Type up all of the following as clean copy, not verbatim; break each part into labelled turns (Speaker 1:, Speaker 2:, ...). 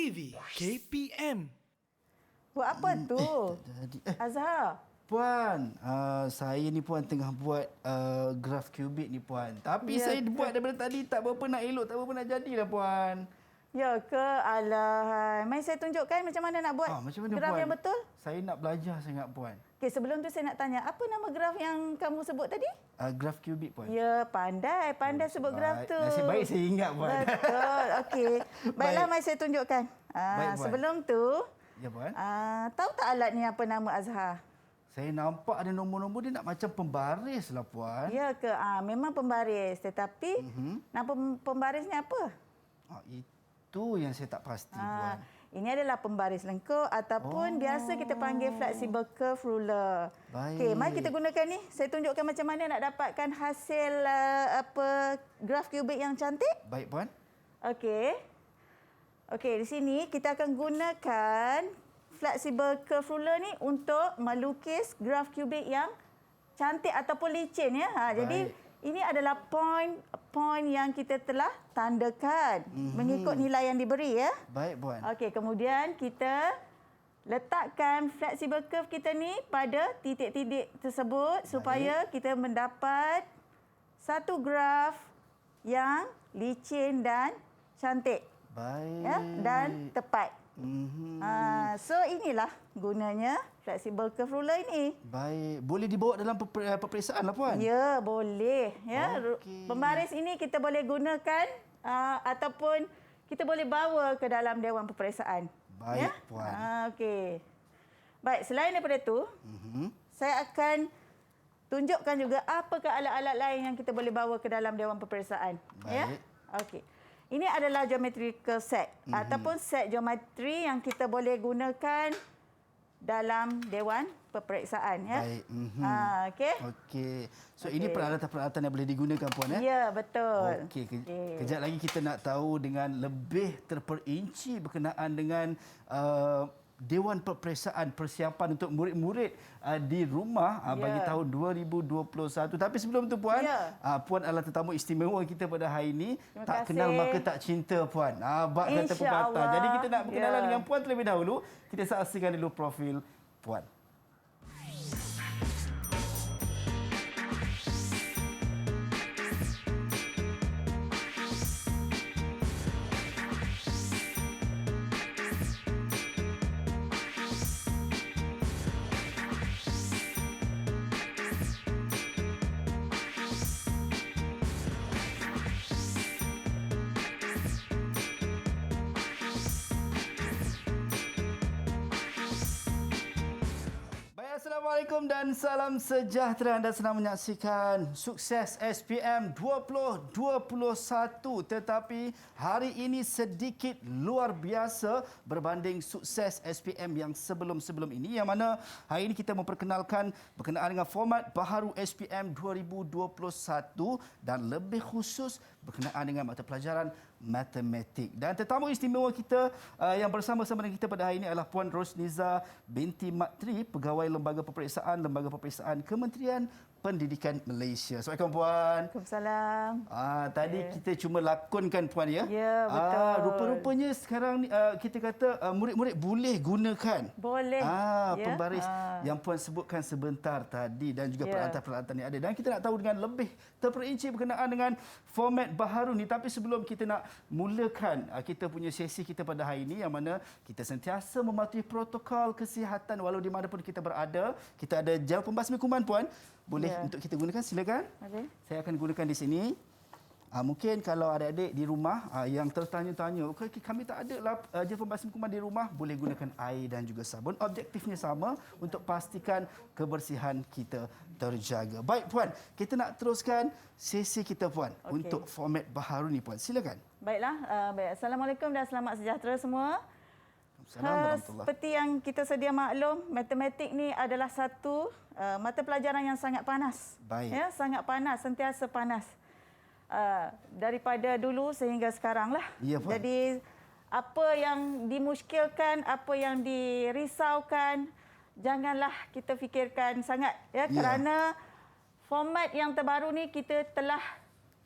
Speaker 1: TV KPM.
Speaker 2: Buat apa tu? Azhar.
Speaker 3: Puan, saya ni Puan tengah buat graf kubik ni Puan. Tapi saya buat daripada tadi tak berapa nak elok, tak berapa nak jadilah Puan.
Speaker 2: Ya ke? Alah. Mari saya tunjukkan macam mana nak buat
Speaker 3: Macam mana
Speaker 2: graf
Speaker 3: Puan?
Speaker 2: yang betul.
Speaker 3: Saya nak belajar sangat Puan.
Speaker 2: Okey, sebelum tu saya nak tanya, apa nama graf yang kamu sebut tadi?
Speaker 3: Graf kubik Puan.
Speaker 2: Ya, pandai. Pandai sebut graf tu.
Speaker 3: Nasib baik saya ingat Puan.
Speaker 2: Betul. Okey. Baiklah, mari saya tunjukkan.
Speaker 3: Baik, Puan.
Speaker 2: Sebelum tu,
Speaker 3: Ya Puan.
Speaker 2: tahu tak alat ni apa nama Azhar?
Speaker 3: Saya nampak ada nombor-nombor dia nak macam pembaris lah Puan.
Speaker 2: Ya ke? Memang pembaris. Tetapi, nama pembarisnya apa?
Speaker 3: Itu yang saya tak pasti Puan.
Speaker 2: Ini adalah pembaris lengkuk ataupun biasa kita panggil flexible curve ruler.
Speaker 3: Baik.
Speaker 2: Okey, mari kita gunakan ni. Saya tunjukkan macam mana nak dapatkan hasil graf kubik yang cantik.
Speaker 3: Baik Puan.
Speaker 2: Okey. Okey, di sini kita akan gunakan flexible curve ruler ni untuk melukis graf kubik yang cantik ataupun licin ya. Jadi ini adalah poin yang kita telah tandakan mengikut nilai yang diberi ya.
Speaker 3: Baik Puan.
Speaker 2: Okey, kemudian kita letakkan flexible curve kita ni pada titik-titik tersebut supaya kita mendapat satu graf yang licin dan cantik.
Speaker 3: Baik.
Speaker 2: Ya, dan tepat. So inilah gunanya flexible curve ruler ini.
Speaker 3: Baik. Boleh dibawa dalam peperiksaan lah Puan?
Speaker 2: Ya, boleh. Ya,
Speaker 3: Okey.
Speaker 2: pembaris ini kita boleh gunakan ataupun kita boleh bawa ke dalam dewan peperiksaan.
Speaker 3: Baik,
Speaker 2: ya?
Speaker 3: Puan.
Speaker 2: Okey. Baik, selain daripada itu, saya akan tunjukkan juga apakah alat-alat lain yang kita boleh bawa ke dalam dewan peperiksaan. Ya?
Speaker 3: Baik.
Speaker 2: Okey. Ini adalah geometrical set ataupun set geometri yang kita boleh gunakan dalam dewan peperiksaan ya.
Speaker 3: Baik.
Speaker 2: Okey.
Speaker 3: Okey. So ini peralatan-peralatan yang boleh digunakan Puan ya?
Speaker 2: Ya, betul.
Speaker 3: Okey. Kejap lagi kita nak tahu dengan lebih terperinci berkenaan dengan Dewan Peperiksaan Persiapan untuk murid-murid di rumah bagi tahun 2021. Tapi sebelum tu Puan, Puan adalah tetamu istimewa kita pada hari ini. Tak kenal maka tak cinta Puan. Bak kata pepatah. Jadi kita nak berkenalan dengan Puan terlebih dahulu. Kita saksikan dulu profil Puan. Assalamualaikum dan salam sejahtera. Anda sedang menyaksikan Sukses SPM 2021. Tetapi hari ini sedikit luar biasa berbanding Sukses SPM yang sebelum-sebelum ini. Yang mana hari ini kita memperkenalkan berkenaan dengan format baharu SPM 2021 dan lebih khusus berkenaan dengan mata pelajaran matematik. Dan tetamu istimewa kita yang bersama-sama dengan kita pada hari ini adalah Puan Rosniza binti Mat Tri, Pegawai Lembaga Peperiksaan Kementerian Pendidikan Malaysia. Assalamualaikum Puan.
Speaker 2: Waalaikumsalam.
Speaker 3: Tadi kita cuma lakonkan Puan ya.
Speaker 2: Ya, betul.
Speaker 3: Rupa-rupanya sekarang ni kita kata murid-murid boleh gunakan.
Speaker 2: Boleh.
Speaker 3: Pembaris yang Puan sebutkan sebentar tadi dan juga peralatan-peralatan yang ada. Dan kita nak tahu dengan lebih terperinci berkenaan dengan format baharu ni. Tapi sebelum kita nak mulakan kita punya sesi kita pada hari ini yang mana kita sentiasa mematuhi protokol kesihatan walau di mana pun kita berada. Kita ada gel pembasmi kuman Puan. Boleh untuk kita gunakan, silakan. Saya akan gunakan di sini. Mungkin kalau adik-adik di rumah yang tertanya-tanya, kami tak ada lah gel pembasmi kuman di rumah, boleh gunakan air dan juga sabun. Objektifnya sama untuk pastikan kebersihan kita terjaga. Baik Puan, kita nak teruskan sesi kita Puan untuk format baharu ni Puan. Silakan.
Speaker 2: Baiklah. Assalamualaikum dan selamat sejahtera semua. Seperti yang kita sedia maklum, matematik ni adalah satu mata pelajaran yang sangat panas.
Speaker 3: Baik.
Speaker 2: Ya, sangat panas, sentiasa panas. Daripada dulu sehingga sekarang lah.
Speaker 3: Ya, Puan.
Speaker 2: Jadi apa yang dimuskilkan, apa yang dirisaukan, janganlah kita fikirkan sangat ya, kerana format yang terbaru ni kita telah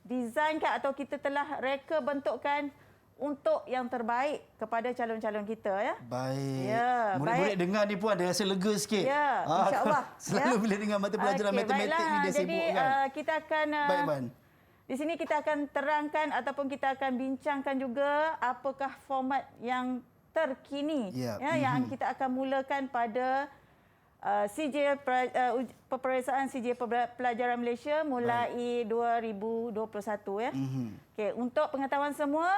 Speaker 2: desainkan atau kita telah reka bentukkan untuk yang terbaik kepada calon-calon kita ya.
Speaker 3: Baik.
Speaker 2: Ya,
Speaker 3: Murid-murid dengar ni Puan dia rasa lega sikit.
Speaker 2: Ya, insya-Allah.
Speaker 3: Selalu bila dengar mata pelajaran matematik
Speaker 2: baiklah.
Speaker 3: ni dia
Speaker 2: Jadi,
Speaker 3: sibuk kan.
Speaker 2: kita akan
Speaker 3: Baik Puan.
Speaker 2: di sini kita akan terangkan ataupun kita akan bincangkan juga apakah format yang terkini yang kita akan mulakan pada peperiksaan CJ Pelajaran Malaysia mulai 2021 ya. Okey, untuk pengetahuan semua,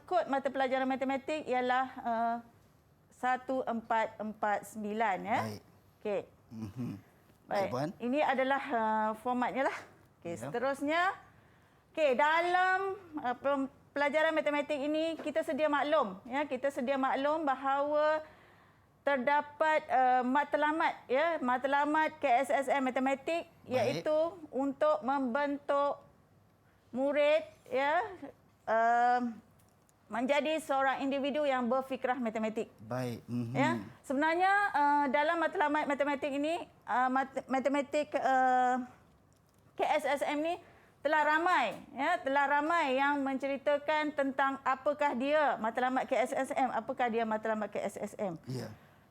Speaker 2: kod mata pelajaran matematik ialah 1449 ya.
Speaker 3: Baik.
Speaker 2: Okey.
Speaker 3: Baik Puan.
Speaker 2: Ini adalah formatnya lah. Okey, seterusnya dalam pelajaran matematik ini kita sedia maklum bahawa terdapat matlamat matlamat KSSM matematik iaitu untuk membentuk murid menjadi seorang individu yang berfikrah matematik.
Speaker 3: Baik.
Speaker 2: Ya, sebenarnya dalam matlamat matematik ini matematik KSSM ni telah ramai yang menceritakan tentang apakah dia matlamat KSSM,
Speaker 3: Ya.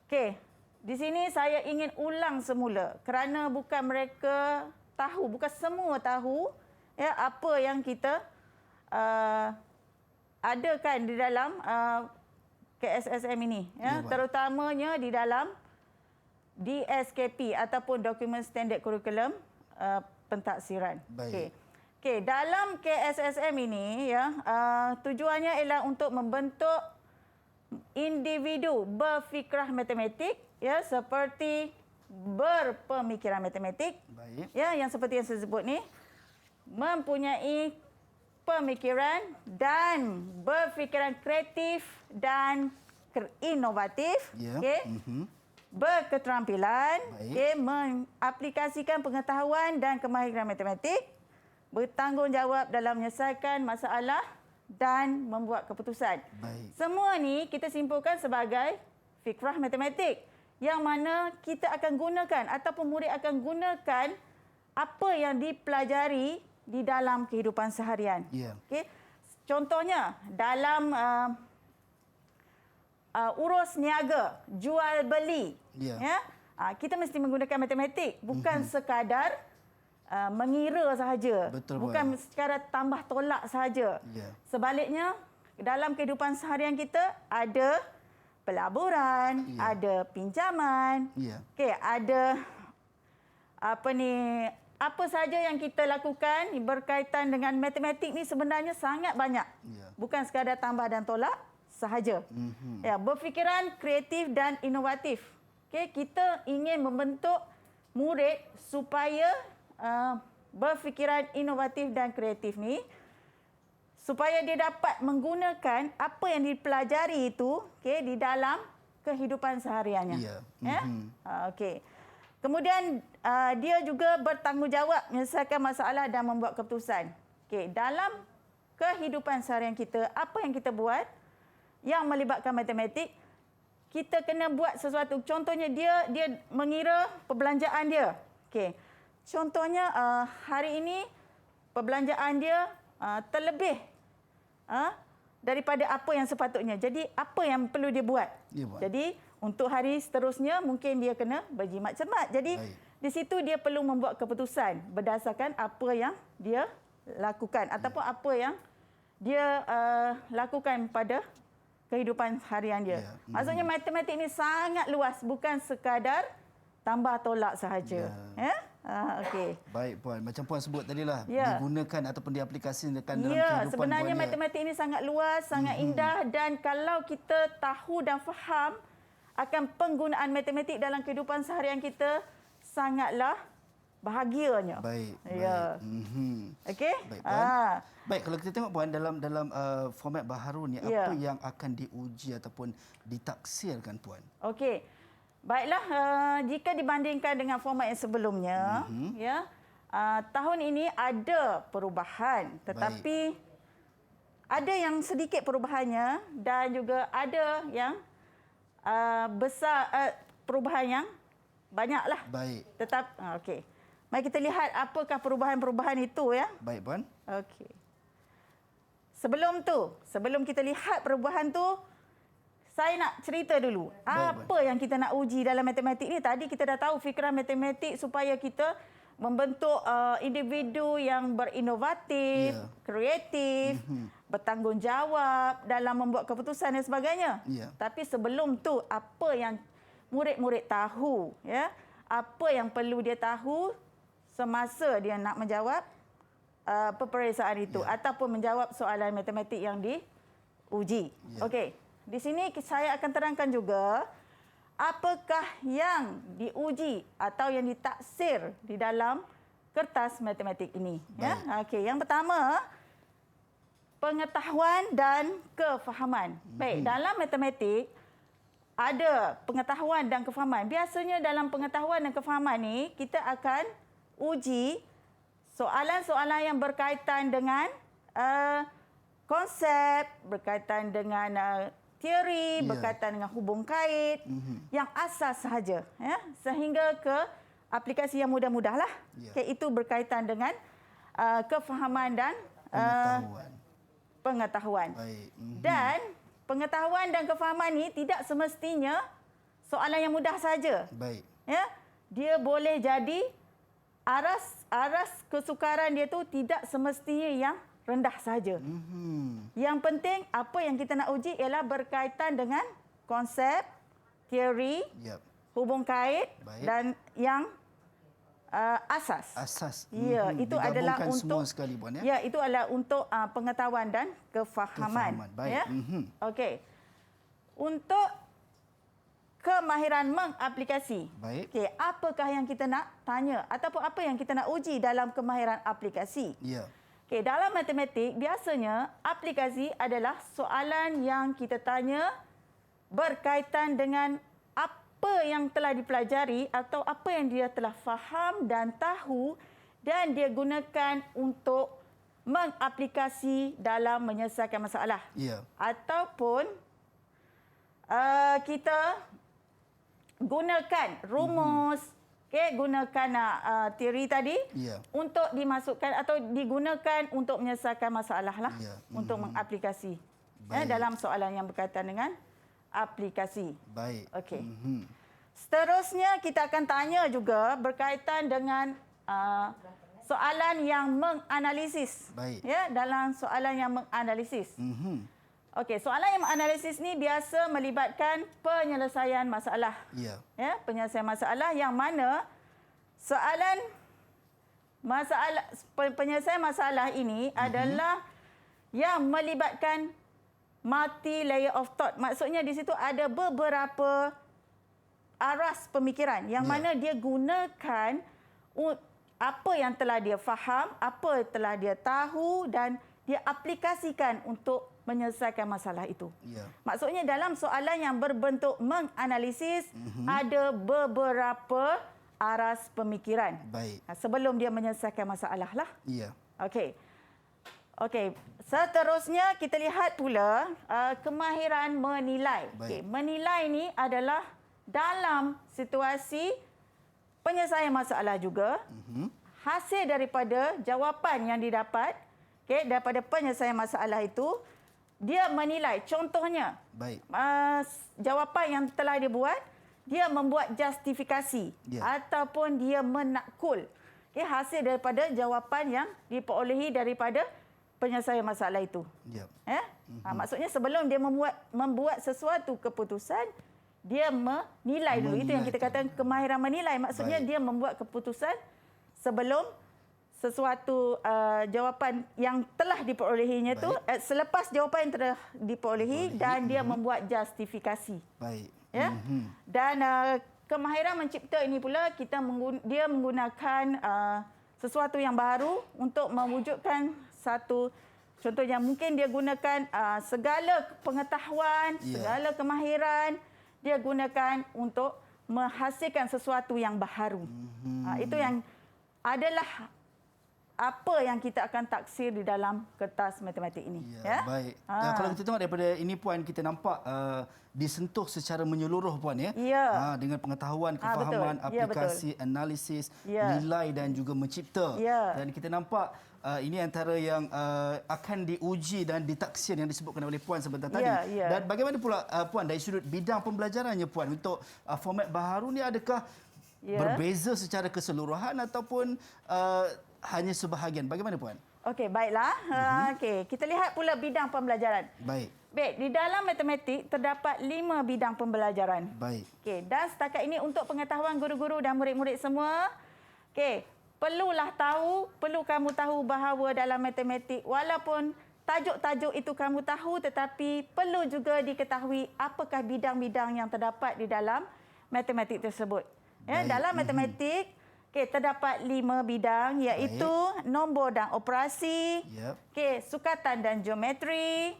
Speaker 2: Okey, di sini saya ingin ulang semula kerana bukan mereka tahu, bukan semua tahu apa yang kita adakan di dalam KSSM ini terutamanya di dalam DSKP ataupun Dokumen Standard Curriculum Pentaksiran. Okey, dalam KSSM ini tujuannya ialah untuk membentuk individu berfikrah matematik seperti berpemikiran matematik.
Speaker 3: Baik.
Speaker 2: Yang seperti yang saya sebut ni, mempunyai pemikiran dan berfikiran kreatif dan inovatif. Berketerampilan, mengaplikasikan pengetahuan dan kemahiran matematik, bertanggungjawab dalam menyelesaikan masalah dan membuat keputusan.
Speaker 3: Baik.
Speaker 2: Semua ni kita simpulkan sebagai fikrah matematik yang mana kita akan gunakan ataupun murid akan gunakan apa yang dipelajari di dalam kehidupan seharian. Okey. Contohnya dalam urus niaga, jual beli. Kita mesti menggunakan matematik, bukan sekadar mengira sahaja. Bukan sekadar tambah tolak sahaja. Sebaliknya, dalam kehidupan seharian kita ada pelaburan, ada pinjaman. Okey, ada apa saja yang kita lakukan berkaitan dengan matematik ni sebenarnya sangat banyak. Bukan sekadar tambah dan tolak sahaja. Berfikiran kreatif dan inovatif. Okey, kita ingin membentuk murid supaya berfikiran inovatif dan kreatif ni supaya dia dapat menggunakan apa yang dipelajari itu di dalam kehidupan sehariannya. Okey. Kemudian dia juga bertanggungjawab menyelesaikan masalah dan membuat keputusan. Okey, dalam kehidupan seharian kita, apa yang kita buat yang melibatkan matematik, kita kena buat sesuatu. Contohnya dia mengira perbelanjaan dia. Okey. Contohnya hari ini perbelanjaan dia terlebih daripada apa yang sepatutnya. Jadi apa yang perlu dia buat? Jadi untuk hari seterusnya mungkin dia kena berjimat cermat. Jadi di situ dia perlu membuat keputusan berdasarkan apa yang dia lakukan ataupun apa yang dia lakukan pada kehidupan harian dia. Maksudnya matematik ini sangat luas, bukan sekadar tambah tolak sahaja. Okey.
Speaker 3: Baik Puan, macam Puan sebut tadilah digunakan ataupun diaplikasikan dalam kehidupan
Speaker 2: sebenarnya
Speaker 3: Puan.
Speaker 2: Matematik ini sangat luas, sangat indah dan kalau kita tahu dan faham akan penggunaan matematik dalam kehidupan seharian kita sangatlah bahagianya.
Speaker 3: Baik.
Speaker 2: Okey?
Speaker 3: Baik Puan. Baik, kalau kita tengok Puan dalam format baharu ni apa yang akan diuji ataupun ditaksirkan Puan?
Speaker 2: Okey. Baiklah, jika dibandingkan dengan format yang sebelumnya, tahun ini ada perubahan, tetapi ada yang sedikit perubahannya dan juga ada yang besar perubahan yang banyaklah.
Speaker 3: Baik.
Speaker 2: Okey. Mari kita lihat apakah perubahan-perubahan itu ya.
Speaker 3: Baik Puan.
Speaker 2: Okey. sebelum kita lihat perubahan tu, saya nak cerita dulu. Apa yang kita nak uji dalam matematik ni? Tadi kita dah tahu fikiran matematik supaya kita membentuk individu yang berinovatif, kreatif, bertanggungjawab dalam membuat keputusan dan sebagainya. Tapi sebelum tu, apa yang murid-murid tahu, ya? Apa yang perlu dia tahu semasa dia nak menjawab peperiksaan itu ataupun menjawab soalan matematik yang diuji. Okey. Di sini saya akan terangkan juga apakah yang diuji atau yang ditaksir di dalam kertas matematik ini. Ya? Okey, yang pertama, pengetahuan dan kefahaman. Baik, dalam matematik ada pengetahuan dan kefahaman. Biasanya dalam pengetahuan dan kefahaman ni kita akan uji soalan-soalan yang berkaitan dengan konsep, berkaitan dengan teori, berkaitan dengan hubung kait, yang asas sahaja, ya, sehingga ke aplikasi yang mudah-mudahlah. Okay, itu berkaitan dengan kefahaman dan pengetahuan. Dan pengetahuan dan kefahaman ini tidak semestinya soalan yang mudah saja. Ya, dia boleh jadi aras kesukaran dia tu tidak semestinya yang rendah saja. Yang penting apa yang kita nak uji ialah berkaitan dengan konsep, teori, hubung kait dan yang asas. Ya, itu adalah untuk semua sekali, Puan, ya. Itu adalah untuk pengetahuan dan kefahaman.
Speaker 3: Baik.
Speaker 2: Ya. Okey. Untuk kemahiran mengaplikasi. Okey, apakah yang kita nak tanya ataupun apa yang kita nak uji dalam kemahiran aplikasi? Okay, dalam matematik, biasanya aplikasi adalah soalan yang kita tanya berkaitan dengan apa yang telah dipelajari atau apa yang dia telah faham dan tahu dan dia gunakan untuk mengaplikasi dalam menyelesaikan masalah. Ataupun kita gunakan rumus, gunakan teori tadi untuk dimasukkan atau digunakan untuk menyelesaikan masalah lah, untuk mengaplikasi dalam soalan yang berkaitan dengan aplikasi. Okey. Seterusnya kita akan tanya juga berkaitan dengan soalan yang menganalisis. Ya, dalam soalan yang menganalisis. Okey, soalan yang menganalisis ni biasa melibatkan penyelesaian masalah. Ya, penyelesaian masalah yang mana penyelesaian masalah ini adalah yang melibatkan multi layer of thought. Maksudnya di situ ada beberapa aras pemikiran yang mana dia gunakan apa yang telah dia faham, apa yang telah dia tahu dan dia aplikasikan untuk menyelesaikan masalah itu. Maksudnya dalam soalan yang berbentuk menganalisis ada beberapa aras pemikiran. Sebelum dia menyelesaikan masalah lah. Okey. Seterusnya kita lihat pula kemahiran menilai. Menilai ni adalah dalam situasi penyelesaian masalah juga. Hasil daripada jawapan yang didapat daripada penyelesaian masalah itu, dia menilai. Contohnya, jawapan yang telah dia buat, dia membuat justifikasi ataupun dia menakul hasil daripada jawapan yang diperolehi daripada penyelesaian masalah itu. Maksudnya sebelum dia membuat sesuatu keputusan, dia menilai dulu. Itu yang kita katakan kemahiran menilai. Maksudnya dia membuat keputusan sebelum sesuatu jawapan yang telah diperolehinya tu selepas jawapan yang telah diperolehi dan dia membuat justifikasi. Ya. Dan kemahiran mencipta ini pula dia menggunakan sesuatu yang baru untuk mewujudkan satu, contohnya mungkin dia gunakan segala pengetahuan, segala kemahiran dia gunakan untuk menghasilkan sesuatu yang baharu. Itu yang adalah apa yang kita akan taksir di dalam kertas matematik ini.
Speaker 3: Ya, baik. Kalau kita tengok daripada ini Puan, kita nampak disentuh secara menyeluruh Puan ya.
Speaker 2: Ya.
Speaker 3: Dengan pengetahuan, kefahaman,
Speaker 2: betul.
Speaker 3: aplikasi, analisis,
Speaker 2: Ya.
Speaker 3: nilai dan juga mencipta.
Speaker 2: Ya.
Speaker 3: Dan kita nampak ini antara yang akan diuji dan ditaksir yang disebutkan oleh Puan sebentar tadi.
Speaker 2: Ya.
Speaker 3: Dan bagaimana pula Puan dari sudut bidang pembelajarannya Puan untuk format baharu ni, adakah berbeza secara keseluruhan ataupun hanya sebahagian? Bagaimana Puan?
Speaker 2: Okey, baiklah. Okey, kita lihat pula bidang pembelajaran.
Speaker 3: Baik.
Speaker 2: Baik, di dalam matematik terdapat 5 bidang pembelajaran.
Speaker 3: Baik.
Speaker 2: Okey, dan setakat ini untuk pengetahuan guru-guru dan murid-murid semua, okey, perlu kamu tahu bahawa dalam matematik walaupun tajuk-tajuk itu kamu tahu, tetapi perlu juga diketahui apakah bidang-bidang yang terdapat di dalam matematik tersebut. Ya, dalam matematik terdapat 5 bidang, iaitu nombor dan operasi, sukatan dan geometri,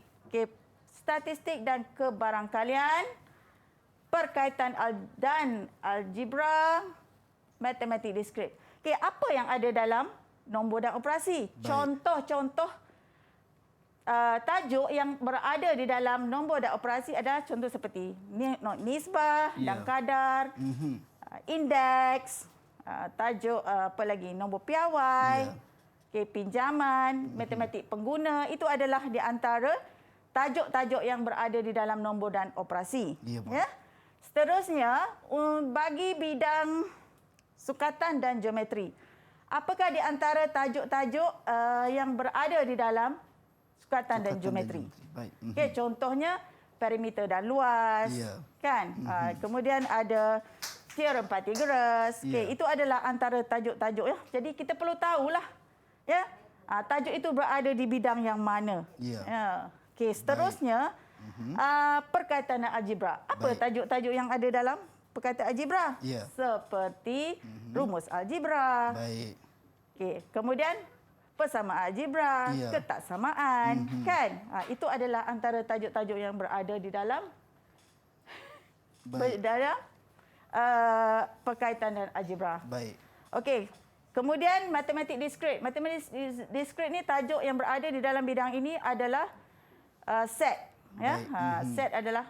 Speaker 2: statistik dan kebarangkalian, perkaitan dan algebra, matematik diskrit. Apa yang ada dalam nombor dan operasi? Contoh-contoh tajuk yang berada di dalam nombor dan operasi adalah contoh seperti nisbah dan kadar, indeks, tajuk apa lagi, nombor piawai, pinjaman, matematik pengguna. Itu adalah di antara tajuk-tajuk yang berada di dalam nombor dan operasi. Seterusnya, bagi bidang sukatan dan geometri, apakah di antara tajuk-tajuk yang berada di dalam sukatan dan geometri? Baik. Contohnya perimeter dan luas, kan? Kemudian ada teorem Pythagoras. Itu adalah antara tajuk-tajuk ya. Jadi kita perlu tahulah ya, tajuk itu berada di bidang yang mana. Seterusnya perkaitan dan algebra. Apa tajuk-tajuk yang ada dalam perkaitan algebra? Seperti rumus algebra. Kemudian persamaan algebra, ketaksamaan, kan? Itu adalah antara tajuk-tajuk yang berada di dalam perkaitan dan algebra. Okey. Kemudian matematik diskrit. Matematik diskrit ni tajuk yang berada di dalam bidang ini adalah set. Set adalah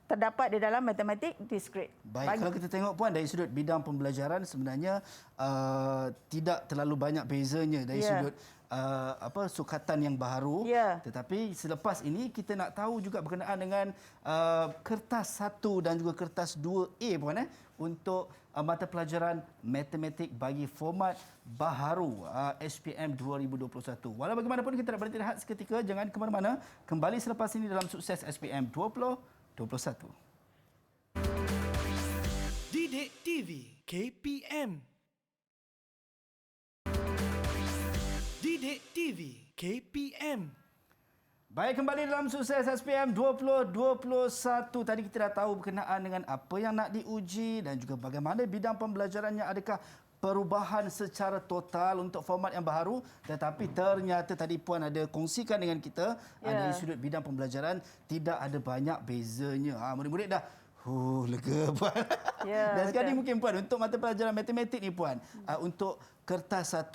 Speaker 2: terdapat di dalam matematik diskrit.
Speaker 3: Baik, kalau kita tengok Puan dari sudut bidang pembelajaran, sebenarnya tidak terlalu banyak bezanya dari sudut sukatan yang baru. Tetapi selepas ini kita nak tahu juga berkenaan dengan kertas 1 dan juga kertas 2A Puan untuk mata pelajaran matematik bagi format baharu SPM 2021. Walau bagaimanapun kita nak berhenti rehat seketika, jangan ke mana-mana. Kembali selepas ini dalam Sukses SPM 2021.
Speaker 1: Didik TV KPM. Didik TV KPM.
Speaker 3: Baik, kembali dalam Sukses SPM 2021. Tadi kita dah tahu berkenaan dengan apa yang nak diuji dan juga bagaimana bidang pembelajarannya, adakah perubahan secara total untuk format yang baru. Tetapi ternyata tadi Puan ada kongsikan dengan kita dari sudut bidang pembelajaran tidak ada banyak bezanya. Murid-murid dah lega Puan. Dan sekali mungkin Puan untuk mata pelajaran matematik ni Puan, untuk kertas 1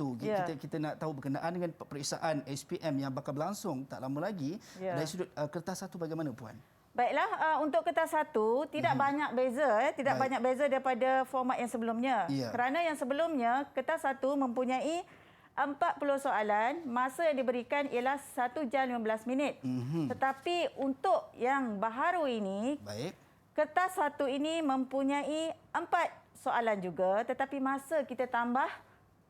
Speaker 3: kita nak tahu berkenaan dengan peperiksaan SPM yang bakal berlangsung tak lama lagi. Dari sudut kertas 1 bagaimana Puan?
Speaker 2: Baiklah, untuk kertas 1 tidak banyak beza, tidak banyak beza daripada format yang sebelumnya. Kerana yang sebelumnya kertas 1 mempunyai 40 soalan, masa yang diberikan ialah 1 jam 15 minit. Tetapi untuk yang baharu ini, kertas 1 ini mempunyai 4 soalan juga, tetapi masa kita tambah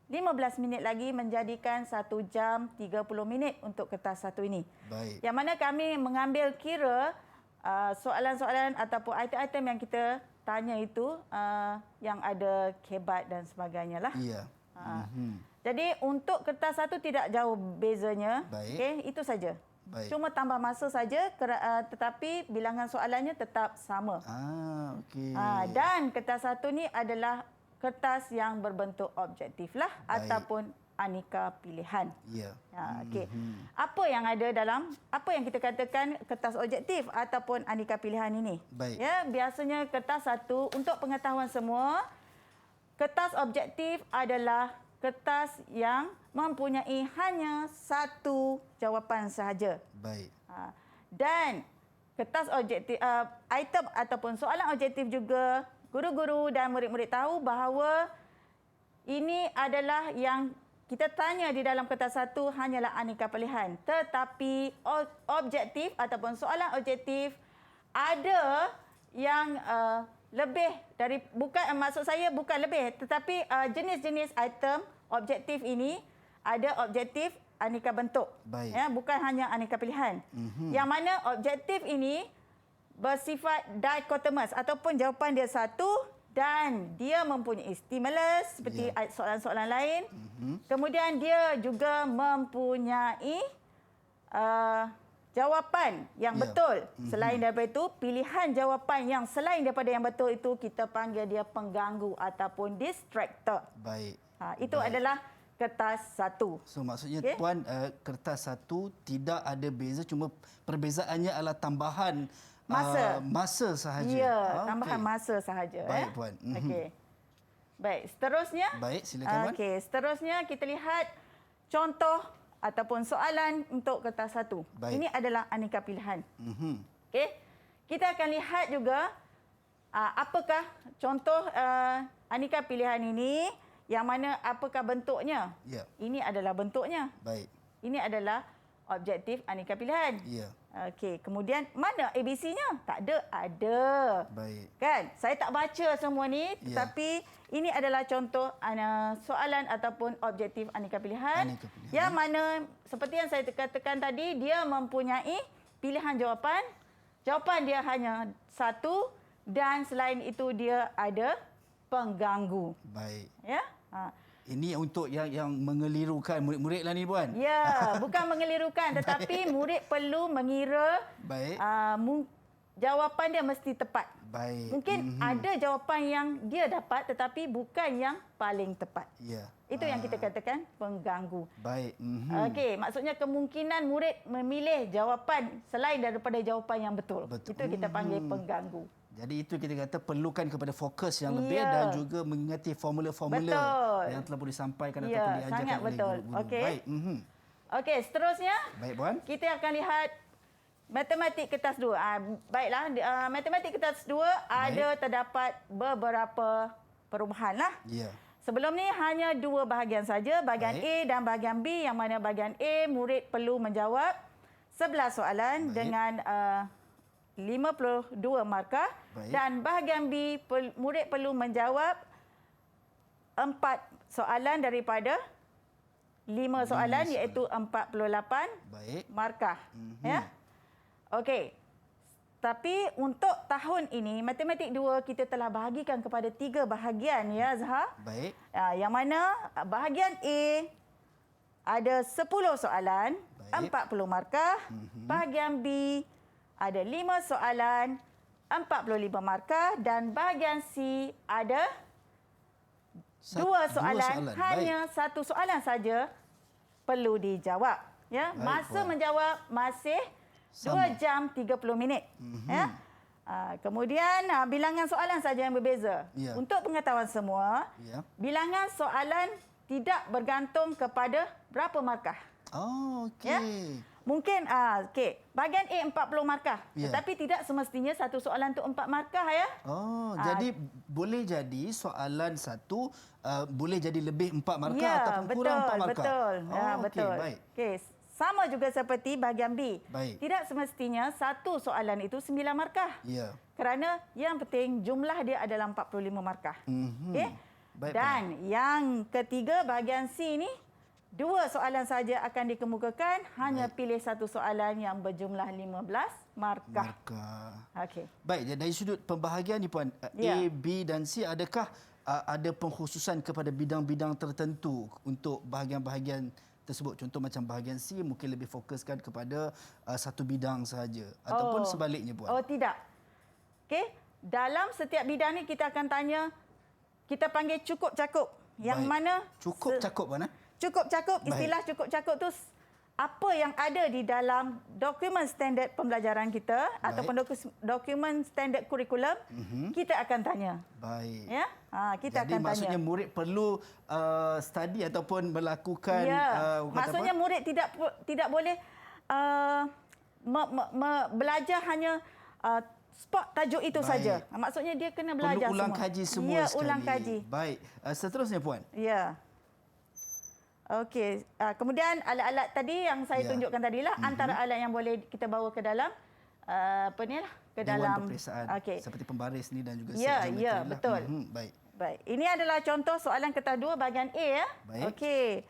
Speaker 2: 15 minit lagi menjadikan 1 jam 30 minit untuk kertas 1 ini. Yang mana kami mengambil kira soalan-soalan ataupun item-item yang kita tanya itu yang ada kebat dan sebagainya lah. Jadi untuk kertas 1 tidak jauh bezanya. Itu saja. Cuma tambah masa saja, tetapi bilangan soalannya tetap sama. Dan kertas 1 ni adalah kertas yang berbentuk objektif lah ataupun aneka pilihan. Apa yang ada dalam, apa yang kita katakan kertas objektif ataupun aneka pilihan ini? Biasanya kertas 1 untuk pengetahuan semua, kertas objektif adalah kertas yang mempunyai hanya satu jawapan sahaja.
Speaker 3: Baik.
Speaker 2: Dan kertas objektif, item ataupun soalan objektif juga, guru-guru dan murid-murid tahu bahawa ini adalah yang kita tanya di dalam kertas satu hanyalah aneka pilihan. Tetapi objektif ataupun soalan objektif ada yang lebih dari, maksud saya bukan lebih, tetapi jenis-jenis item objektif ini ada objektif aneka bentuk.
Speaker 3: Baik.
Speaker 2: Ya, bukan hanya aneka pilihan. Yang mana objektif ini bersifat dichotomous ataupun jawapan dia satu dan dia mempunyai stimulus seperti soalan-soalan lain. Kemudian dia juga mempunyai jawapan yang betul. Selain daripada itu, pilihan jawapan yang selain daripada yang betul itu kita panggil dia pengganggu ataupun distractor.
Speaker 3: Baik.
Speaker 2: Itu adalah kertas satu.
Speaker 3: So maksudnya Puan, kertas satu tidak ada beza, cuma perbezaannya adalah tambahan masa sahaja.
Speaker 2: Ya, tambahan masa sahaja.
Speaker 3: Baik, Puan.
Speaker 2: Okey. Baik, seterusnya.
Speaker 3: Baik, silakan, Puan.
Speaker 2: Okey, seterusnya kita lihat contoh ataupun soalan untuk kertas satu.
Speaker 3: Baik.
Speaker 2: Ini adalah aneka pilihan. Okey. Kita akan lihat juga apakah contoh aneka pilihan ini, yang mana apakah bentuknya.
Speaker 3: Ya.
Speaker 2: Ini adalah bentuknya.
Speaker 3: Baik.
Speaker 2: Ini adalah objektif aneka pilihan.
Speaker 3: Ya.
Speaker 2: Okey, kemudian mana ABC-nya? Tak ada. Ada.
Speaker 3: Baik.
Speaker 2: Kan? Saya tak baca semua ni, tetapi ini adalah contoh soalan ataupun objektif aneka pilihan.
Speaker 3: Aneka pilihan.
Speaker 2: Yang mana seperti yang saya katakan tadi, dia mempunyai pilihan jawapan. Jawapan dia hanya satu dan selain itu dia ada pengganggu.
Speaker 3: Baik.
Speaker 2: Ya?
Speaker 3: Ini untuk yang mengelirukan murid-murid lah ni, Puan.
Speaker 2: Ya, bukan mengelirukan tetapi murid perlu mengira
Speaker 3: Baik.
Speaker 2: Jawapan dia mesti tepat.
Speaker 3: Baik.
Speaker 2: Mungkin ada jawapan yang dia dapat tetapi bukan yang paling tepat.
Speaker 3: Ya.
Speaker 2: Itu yang kita katakan pengganggu.
Speaker 3: Baik.
Speaker 2: Okey, maksudnya kemungkinan murid memilih jawapan selain daripada jawapan yang betul.
Speaker 3: Betul.
Speaker 2: Itu kita panggil pengganggu.
Speaker 3: Jadi itu kita kata perlukan kepada fokus yang lebih dan juga mengingati formula-formula yang telah boleh disampaikan ataupun diajarkan
Speaker 2: sangat
Speaker 3: oleh
Speaker 2: betul.
Speaker 3: guru-guru.
Speaker 2: Okey.
Speaker 3: Baik.
Speaker 2: Okey, seterusnya
Speaker 3: Baik, Puan.
Speaker 2: kita akan lihat matematik kertas 2. Baiklah, matematik kertas 2 ada terdapat beberapa perubahan lah.
Speaker 3: Ya.
Speaker 2: Sebelum ni hanya dua bahagian saja, bahagian
Speaker 3: Baik.
Speaker 2: A dan bahagian B, yang mana bahagian A murid perlu menjawab 11 soalan dengan 52 markah.
Speaker 3: Baik.
Speaker 2: Dan bahagian B murid perlu menjawab 4 soalan daripada 5 soalan iaitu 48
Speaker 3: Baik.
Speaker 2: markah. Ya. Okey. Tapi untuk tahun ini matematik 2 kita telah bahagikan kepada 3 bahagian ya Zahar.
Speaker 3: Baik.
Speaker 2: Yang mana bahagian A ada 10 soalan,
Speaker 3: Baik.
Speaker 2: 40 markah. Bahagian B ada 5 soalan, 45 markah dan bahagian C ada 2 soalan, hanya 1 soalan saja perlu dijawab. Ya,
Speaker 3: Baik,
Speaker 2: masa
Speaker 3: Puan.
Speaker 2: menjawab masih 2 jam 30 minit. Ya. Kemudian bilangan soalan saja yang berbeza.
Speaker 3: Ya.
Speaker 2: Untuk pengetahuan semua, bilangan soalan tidak bergantung kepada berapa markah.
Speaker 3: Oh, okey.
Speaker 2: Ya? Mungkin bahagian A 40 markah,
Speaker 3: Ya.
Speaker 2: tetapi tidak semestinya satu soalan tu 4 markah ya.
Speaker 3: Oh, jadi boleh jadi soalan satu boleh jadi lebih 4 markah
Speaker 2: Ya,
Speaker 3: ataupun
Speaker 2: betul,
Speaker 3: kurang 4 markah.
Speaker 2: betul.
Speaker 3: Oh,
Speaker 2: Ya, betul.
Speaker 3: Okey, baik.
Speaker 2: Okey, sama juga seperti bahagian B.
Speaker 3: Baik.
Speaker 2: Tidak semestinya satu soalan itu 9 markah.
Speaker 3: Ya.
Speaker 2: Kerana yang penting jumlah dia adalah 45 markah. Okey?
Speaker 3: Baik,
Speaker 2: Dan yang ketiga bahagian C ni 2 soalan saja akan dikemukakan, hanya pilih satu soalan yang berjumlah 15 markah. Okey.
Speaker 3: Baik, dari sudut pembahagian ni Puan,
Speaker 2: Ya.
Speaker 3: A, B dan C, adakah ada pengkhususan kepada bidang-bidang tertentu untuk bahagian-bahagian tersebut? Contoh macam bahagian C mungkin lebih fokuskan kepada satu bidang sahaja ataupun sebaliknya Puan.
Speaker 2: Oh, tidak. Okey, dalam setiap bidang ni kita akan tanya, kita panggil cukup cakup. Yang
Speaker 3: Baik.
Speaker 2: mana
Speaker 3: Cukup cakup Puan?
Speaker 2: Cukup cakup,
Speaker 3: Baik.
Speaker 2: istilah cukup cakup tu apa yang ada di dalam dokumen standard pembelajaran kita ataupun dokumen standard kurikulum, kita akan tanya.
Speaker 3: Baik.
Speaker 2: Ya, kita
Speaker 3: Jadi
Speaker 2: akan tanya.
Speaker 3: maksudnya murid perlu study ataupun melakukan
Speaker 2: maksudnya murid tidak boleh belajar hanya spot tajuk itu saja. Maksudnya dia kena belajar
Speaker 3: perlu ulang
Speaker 2: semua.
Speaker 3: kaji semua
Speaker 2: ya,
Speaker 3: sekali.
Speaker 2: ulang kaji.
Speaker 3: Baik. Seterusnya puan.
Speaker 2: Ya. Okey, kemudian alat-alat tadi yang saya tunjukkan tadilah antara alat yang boleh kita bawa ke dalam ke
Speaker 3: Dewan
Speaker 2: dalam
Speaker 3: peperiksaan seperti pembaris ni dan juga
Speaker 2: ya,
Speaker 3: geometri
Speaker 2: ya, betul.
Speaker 3: Baik.
Speaker 2: Baik. Ini adalah contoh soalan kertas 2 bahagian A ya.
Speaker 3: Baik.
Speaker 2: Okey.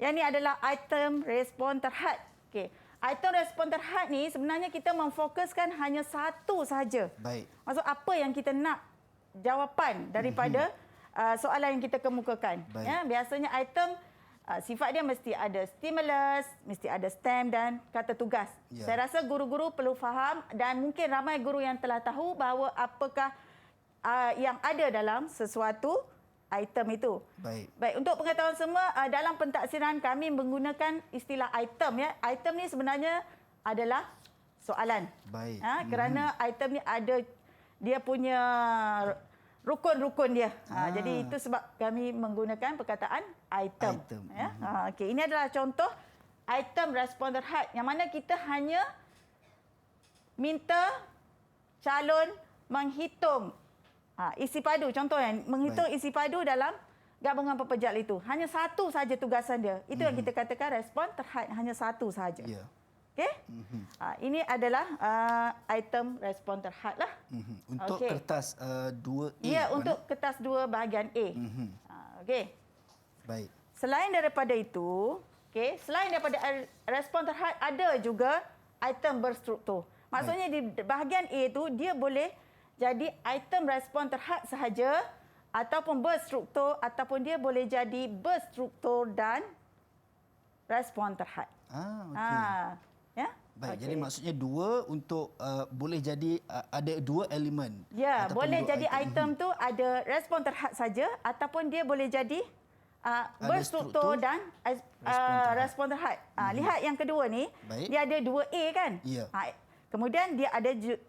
Speaker 2: Yang ni adalah item respon terhad. Okey. Item respon terhad ni sebenarnya kita memfokuskan hanya satu sahaja.
Speaker 3: Baik.
Speaker 2: Maksud apa yang kita nak jawapan daripada soalan yang kita kemukakan.
Speaker 3: Baik.
Speaker 2: Ya, biasanya item sifat dia mesti ada stimulus, mesti ada stem dan kata tugas.
Speaker 3: Ya.
Speaker 2: Saya rasa guru-guru perlu faham dan mungkin ramai guru yang telah tahu bahawa apakah yang ada dalam sesuatu item itu.
Speaker 3: Baik.
Speaker 2: Baik, untuk pengetahuan semua, dalam pentaksiran kami menggunakan istilah item ya. Item ni sebenarnya adalah soalan.
Speaker 3: Baik.
Speaker 2: Kerana item ni ada dia punya rukun-rukun dia. Jadi itu sebab kami menggunakan perkataan item. Ya. Okey, ini adalah contoh item respon terhad yang mana kita hanya minta calon menghitung isi padu. Contohnya menghitung isi padu dalam gabungan pepejal itu. Hanya satu saja tugasan dia. Itu yang kita katakan respon terhad, hanya satu saja.
Speaker 3: Ya.
Speaker 2: Okey? Ini adalah item respon terhad lah.
Speaker 3: Untuk kertas 2A.
Speaker 2: Ya, untuk kertas 2 bahagian A. Okey.
Speaker 3: Baik.
Speaker 2: Selain daripada itu, selain daripada respon terhad, ada juga item berstruktur. Maksudnya di bahagian A itu dia boleh jadi item respon terhad sahaja ataupun berstruktur ataupun dia boleh jadi berstruktur dan respon terhad.
Speaker 3: Okey.
Speaker 2: Ya.
Speaker 3: Baik, jadi maksudnya 2 untuk boleh jadi ada 2 elemen.
Speaker 2: Ya, boleh jadi item tu ada respon terhad saja ataupun dia boleh jadi berstruktur dan respon terhad. Lihat yang kedua ni, dia ada 2A kan?
Speaker 3: Ya.
Speaker 2: Kemudian dia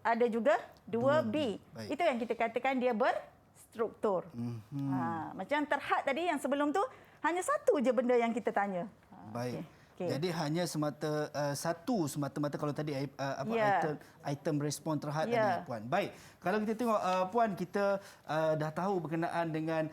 Speaker 2: ada juga 2B.
Speaker 3: Baik.
Speaker 2: Itu yang kita katakan dia berstruktur. Macam terhad tadi yang sebelum tu hanya satu je benda yang kita tanya.
Speaker 3: Baik.
Speaker 2: Okey.
Speaker 3: Jadi hanya semata-mata kalau tadi item respon terhad tadi puan. Baik. Kalau kita tengok puan, kita dah tahu berkenaan dengan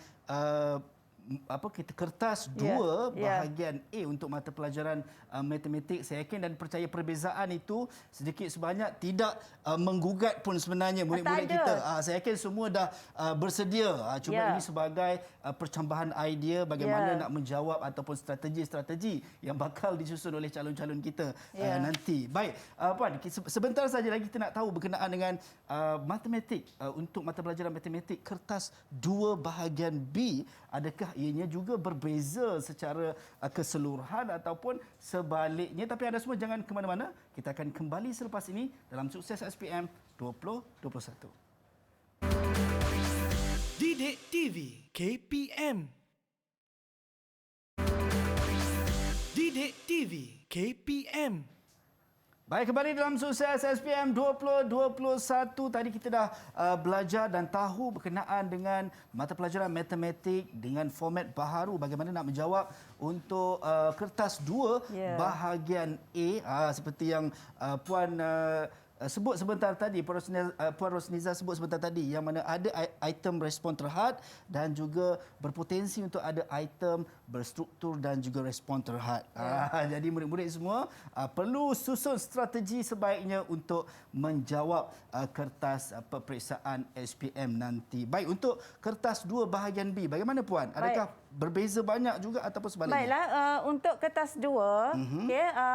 Speaker 3: kita kertas 2 bahagian A untuk mata pelajaran matematik. Saya yakin dan percaya perbezaan itu sedikit sebanyak tidak menggugat pun sebenarnya murid-murid kita. Saya yakin semua dah bersedia. Cuma ini sebagai percambahan idea bagaimana nak menjawab ataupun strategi-strategi yang bakal disusun oleh calon-calon kita nanti. Baik, puan, sebentar saja lagi kita nak tahu berkenaan dengan matematik untuk mata pelajaran matematik kertas 2 bahagian B. Adakah ianya juga berbeza secara keseluruhan ataupun sebaliknya? Tapi anda semua jangan ke mana-mana. Kita akan kembali selepas ini dalam Sukses SPM 2021.
Speaker 1: Didik TV KPM. Didik TV KPM.
Speaker 3: Baik, kembali dalam Sukses SPM 2021. Tadi kita dah belajar dan tahu berkenaan dengan mata pelajaran matematik dengan format baharu, bagaimana nak menjawab untuk kertas 2 bahagian A. Seperti yang puan sebut sebentar tadi, Puan Rosniza sebut sebentar tadi, yang mana ada item respon terhad dan juga berpotensi untuk ada item berstruktur dan juga respon terhad. Jadi murid-murid semua perlu susun strategi sebaiknya untuk menjawab kertas peperiksaan SPM nanti. Baik, untuk kertas 2 bahagian B, bagaimana puan? Adakah berbeza banyak juga ataupun sebaliknya?
Speaker 2: Baiklah, untuk kertas 2,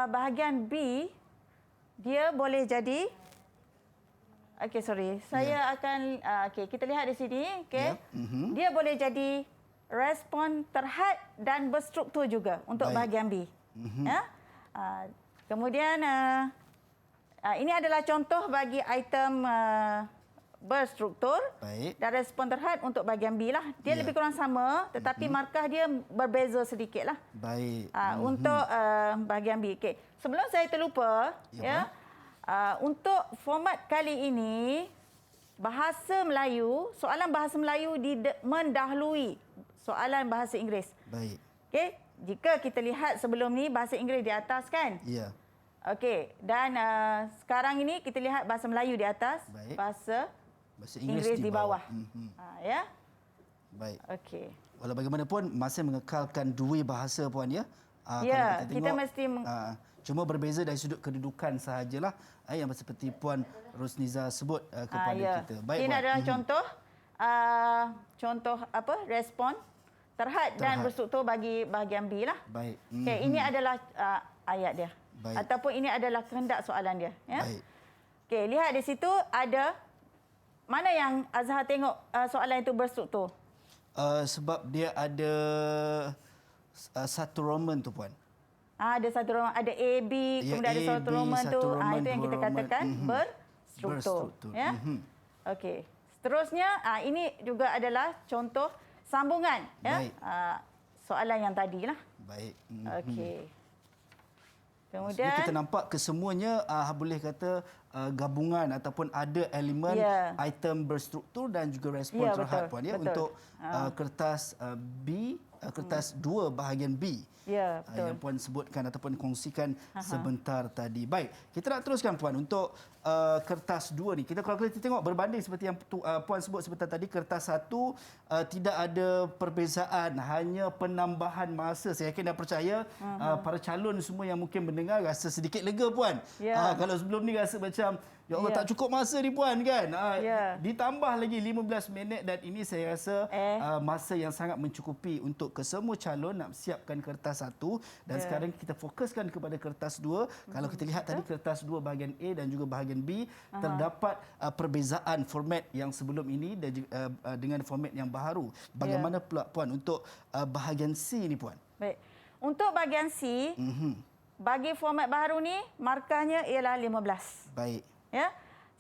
Speaker 2: bahagian B, dia boleh jadi, saya akan, kita lihat di sini, dia boleh jadi respon terhad dan berstruktur juga untuk bahagian B. Kemudian, ini adalah contoh bagi item berstruktur.
Speaker 3: Baik.
Speaker 2: Dan respon terhad untuk bahagian B lah. Dia lebih kurang sama, tetapi markah dia berbeza sedikit lah.
Speaker 3: Baik.
Speaker 2: Untuk bahagian B. Okey. Sebelum saya terlupa, untuk format kali ini, bahasa Melayu, soalan bahasa Melayu mendahului soalan bahasa Inggeris.
Speaker 3: Baik.
Speaker 2: Okey, jika kita lihat sebelum ni bahasa Inggeris di atas kan?
Speaker 3: Ya.
Speaker 2: Okey, dan sekarang ini kita lihat bahasa Melayu di atas,
Speaker 3: Baik.
Speaker 2: bahasa
Speaker 3: Inggeris
Speaker 2: di bawah. Ya.
Speaker 3: Baik.
Speaker 2: Okey.
Speaker 3: Walau bagaimanapun masih mengekalkan dua bahasa puan ya.
Speaker 2: Ya,
Speaker 3: kalau
Speaker 2: kita mesti
Speaker 3: cuma berbeza dari sudut kedudukan sahajalah yang seperti puan Rosniza sebut kepada kita.
Speaker 2: Baik. Ini adalah contoh respon terhad dan berstruktur bagi bahagian B lah.
Speaker 3: Baik.
Speaker 2: Okey, ini adalah ayat dia.
Speaker 3: Baik.
Speaker 2: Ataupun ini adalah kehendak soalan dia, ya.
Speaker 3: Baik.
Speaker 2: Okey, lihat di situ ada mana yang Azhar tengok soalan itu berstruktur.
Speaker 3: Sebab dia ada satu Roman tu puan.
Speaker 2: Ada satu Roman, ada A, B,
Speaker 3: Ya,
Speaker 2: kemudian ada
Speaker 3: A,
Speaker 2: satu
Speaker 3: B,
Speaker 2: Roman tu.
Speaker 3: satu Roman,
Speaker 2: Itu yang
Speaker 3: dua
Speaker 2: kita
Speaker 3: Roman.
Speaker 2: katakan berstruktur. Ya. Okey. Seterusnya, ini juga adalah contoh sambungan. Ya.
Speaker 3: Baik.
Speaker 2: Soalan yang tadi lah.
Speaker 3: Baik.
Speaker 2: Okey.
Speaker 3: Kemudian
Speaker 2: Kemudian,
Speaker 3: kita nampak kesemuanya boleh kata gabungan ataupun ada elemen item berstruktur dan juga respon
Speaker 2: Ya,
Speaker 3: terhad
Speaker 2: betul,
Speaker 3: puan ya
Speaker 2: betul.
Speaker 3: untuk kertas B, kertas 2 bahagian B.
Speaker 2: Ya, betul.
Speaker 3: Yang puan sebutkan ataupun kongsikan sebentar tadi. Baik, kita nak teruskan puan untuk kertas 2 ni. Kalau kita tengok berbanding seperti yang puan sebut sebentar tadi, kertas 1 tidak ada perbezaan, hanya penambahan masa. Saya yakin dan percaya para calon semua yang mungkin mendengar rasa sedikit lega puan.
Speaker 2: Ya.
Speaker 3: Kalau sebelum ni rasa macam ya Allah tak cukup masa ni puan kan. Ditambah lagi 15 minit dan ini saya rasa masa yang sangat mencukupi untuk kesemua calon nak siapkan kertas 1 dan sekarang kita fokuskan kepada kertas 2. Kalau kita lihat tadi kertas 2 bahagian A dan juga bahagian B terdapat perbezaan format yang sebelum ini dan dengan format yang baru. Bagaimana pula puan untuk bahagian C ni puan?
Speaker 2: baik. Untuk bahagian C, bagi format baru ni, markahnya ialah 15.
Speaker 3: Baik.
Speaker 2: Ya.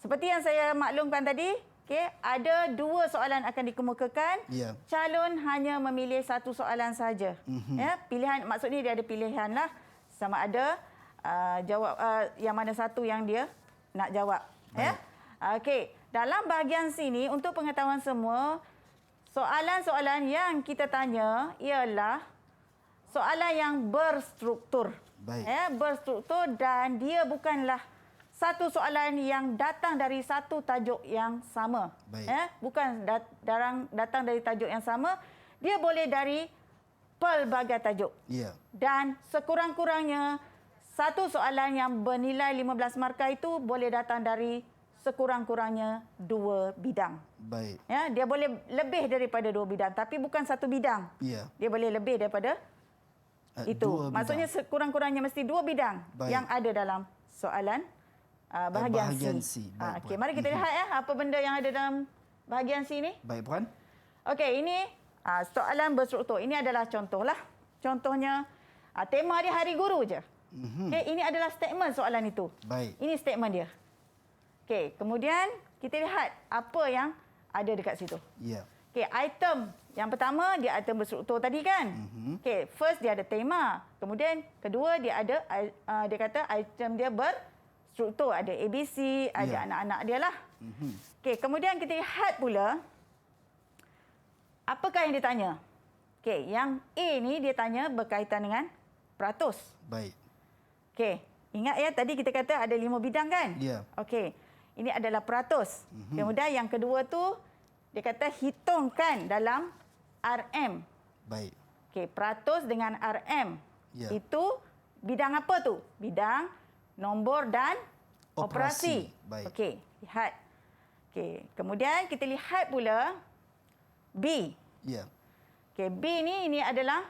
Speaker 2: Seperti yang saya maklumkan tadi, okey, ada 2 soalan akan dikemukakan.
Speaker 3: Ya.
Speaker 2: Calon hanya memilih 1 soalan saja. Ya, pilihan maksudnya dia ada pilihan lah, sama ada jawab yang mana satu yang dia nak jawab. Ya. Okey, dalam bahagian sini untuk pengetahuan semua, soalan-soalan yang kita tanya ialah soalan yang berstruktur.
Speaker 3: Baik.
Speaker 2: Ya, berstruktur dan dia bukanlah satu soalan yang datang dari satu tajuk yang sama.
Speaker 3: Baik.
Speaker 2: Ya, bukan datang dari tajuk yang sama. Dia boleh dari pelbagai tajuk.
Speaker 3: Ya.
Speaker 2: Dan sekurang-kurangnya satu soalan yang bernilai 15 markah itu boleh datang dari sekurang-kurangnya 2 bidang.
Speaker 3: Baik.
Speaker 2: Ya, dia boleh lebih daripada 2 bidang, tapi bukan satu bidang.
Speaker 3: Ya.
Speaker 2: Dia boleh lebih daripada itu.
Speaker 3: 2 bidang.
Speaker 2: Maksudnya sekurang-kurangnya mesti 2 bidang
Speaker 3: Baik.
Speaker 2: yang ada dalam soalan bahagian
Speaker 3: C.
Speaker 2: C.
Speaker 3: Baik,
Speaker 2: Okey,
Speaker 3: puan.
Speaker 2: mari kita lihat ya apa benda yang ada dalam bahagian C ni.
Speaker 3: Baik puan.
Speaker 2: Okey, ini soalan berstruktur. Ini adalah contohlah. Contohnya tema dia Hari Guru je. Okey, ini adalah statement soalan itu.
Speaker 3: Baik.
Speaker 2: Ini statement dia. Okey, kemudian kita lihat apa yang ada dekat situ.
Speaker 3: Ya.
Speaker 2: Okey, item yang pertama dia item berstruktur tadi kan. Okey, first dia ada tema. Kemudian kedua dia ada dia kata item dia berstruktur, ada ABC, ada anak-anak dia lah. Okey, kemudian kita lihat pula apakah yang ditanya. Okey, yang A ni dia tanya berkaitan dengan peratus.
Speaker 3: Baik.
Speaker 2: Okey, ingat ya tadi kita kata ada 5 bidang kan?
Speaker 3: Ya.
Speaker 2: Okey, ini adalah peratus. Kemudian yang kedua tu dia kata hitungkan dalam RM.
Speaker 3: Baik.
Speaker 2: Okey, peratus dengan RM.
Speaker 3: Ya.
Speaker 2: Itu bidang apa tu? Bidang nombor dan operasi.
Speaker 3: Baik.
Speaker 2: Okey, lihat. Okey, kemudian kita lihat pula B.
Speaker 3: Ya.
Speaker 2: Okey, B ni ini adalah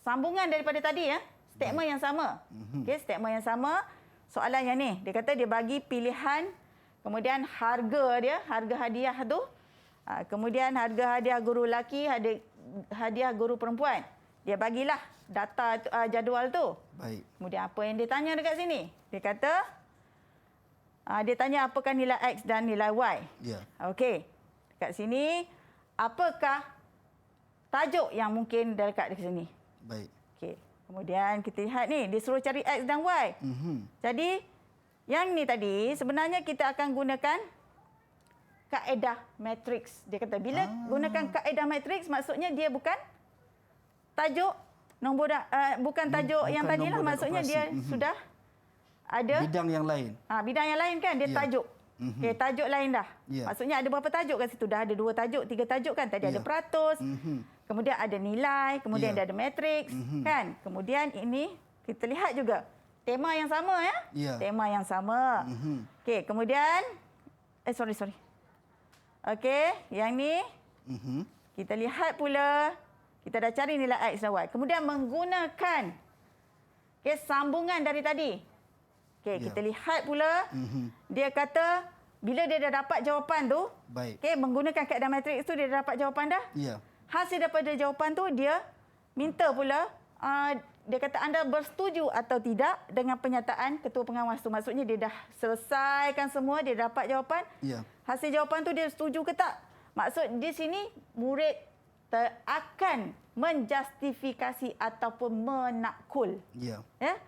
Speaker 2: sambungan daripada tadi ya. Statement yang sama. Okey, statement yang sama. Soalan yang ni, dia kata dia bagi pilihan, kemudian harga dia, harga hadiah tu. Kemudian harga hadiah guru lelaki, hadiah guru perempuan. Dia bagilah data jadual tu.
Speaker 3: Baik.
Speaker 2: Kemudian apa yang dia tanya dekat sini? Dia kata Dia tanya apakah nilai X dan nilai Y.
Speaker 3: Ya.
Speaker 2: Okey. Dekat sini, apakah tajuk yang mungkin dekat di sini?
Speaker 3: Baik.
Speaker 2: Okey. Kemudian kita lihat ni, dia suruh cari X dan Y. Jadi, yang ni tadi sebenarnya kita akan gunakan kaedah matriks. Dia kata bila gunakan kaedah matriks, maksudnya dia bukan tajuk nombor bukan tajuk yang
Speaker 3: bukan
Speaker 2: tadilah,
Speaker 3: nombor dan
Speaker 2: maksudnya
Speaker 3: operasi.
Speaker 2: dia sudah ada
Speaker 3: Bidang yang lain.
Speaker 2: bidang yang lain kan, dia
Speaker 3: Ya.
Speaker 2: tajuk. Okey, tajuk lain dah.
Speaker 3: Ya.
Speaker 2: Maksudnya ada berapa tajuk kat situ? Dah ada 2 tajuk, 3 tajuk kan? Tadi
Speaker 3: Ya.
Speaker 2: ada peratus, kemudian ada nilai, kemudian
Speaker 3: Ya.
Speaker 2: ada matriks, kan? Kemudian ini kita lihat juga tema yang sama ya.
Speaker 3: Ya.
Speaker 2: Tema yang sama. Okey, kemudian sorry. Okey, yang ni kita lihat pula, kita dah cari nilai X dan Y. Kemudian menggunakan sambungan dari tadi. Okey,
Speaker 3: Ya.
Speaker 2: kita lihat pula, dia kata bila dia dah dapat jawapan tu,
Speaker 3: Baik.
Speaker 2: okey, menggunakan kaedah matriks tu dia dah dapat jawapan dah.
Speaker 3: Ya.
Speaker 2: Hasil daripada jawapan tu dia minta pula, dia kata anda bersetuju atau tidak dengan pernyataan ketua pengawas tu. Maksudnya dia dah selesaikan semua, dia dapat jawapan.
Speaker 3: Ya.
Speaker 2: Hasil jawapan tu dia setuju ke tak? Maksud di sini murid akan menjustifikasi ataupun menakul.
Speaker 3: Ya.
Speaker 2: Ya?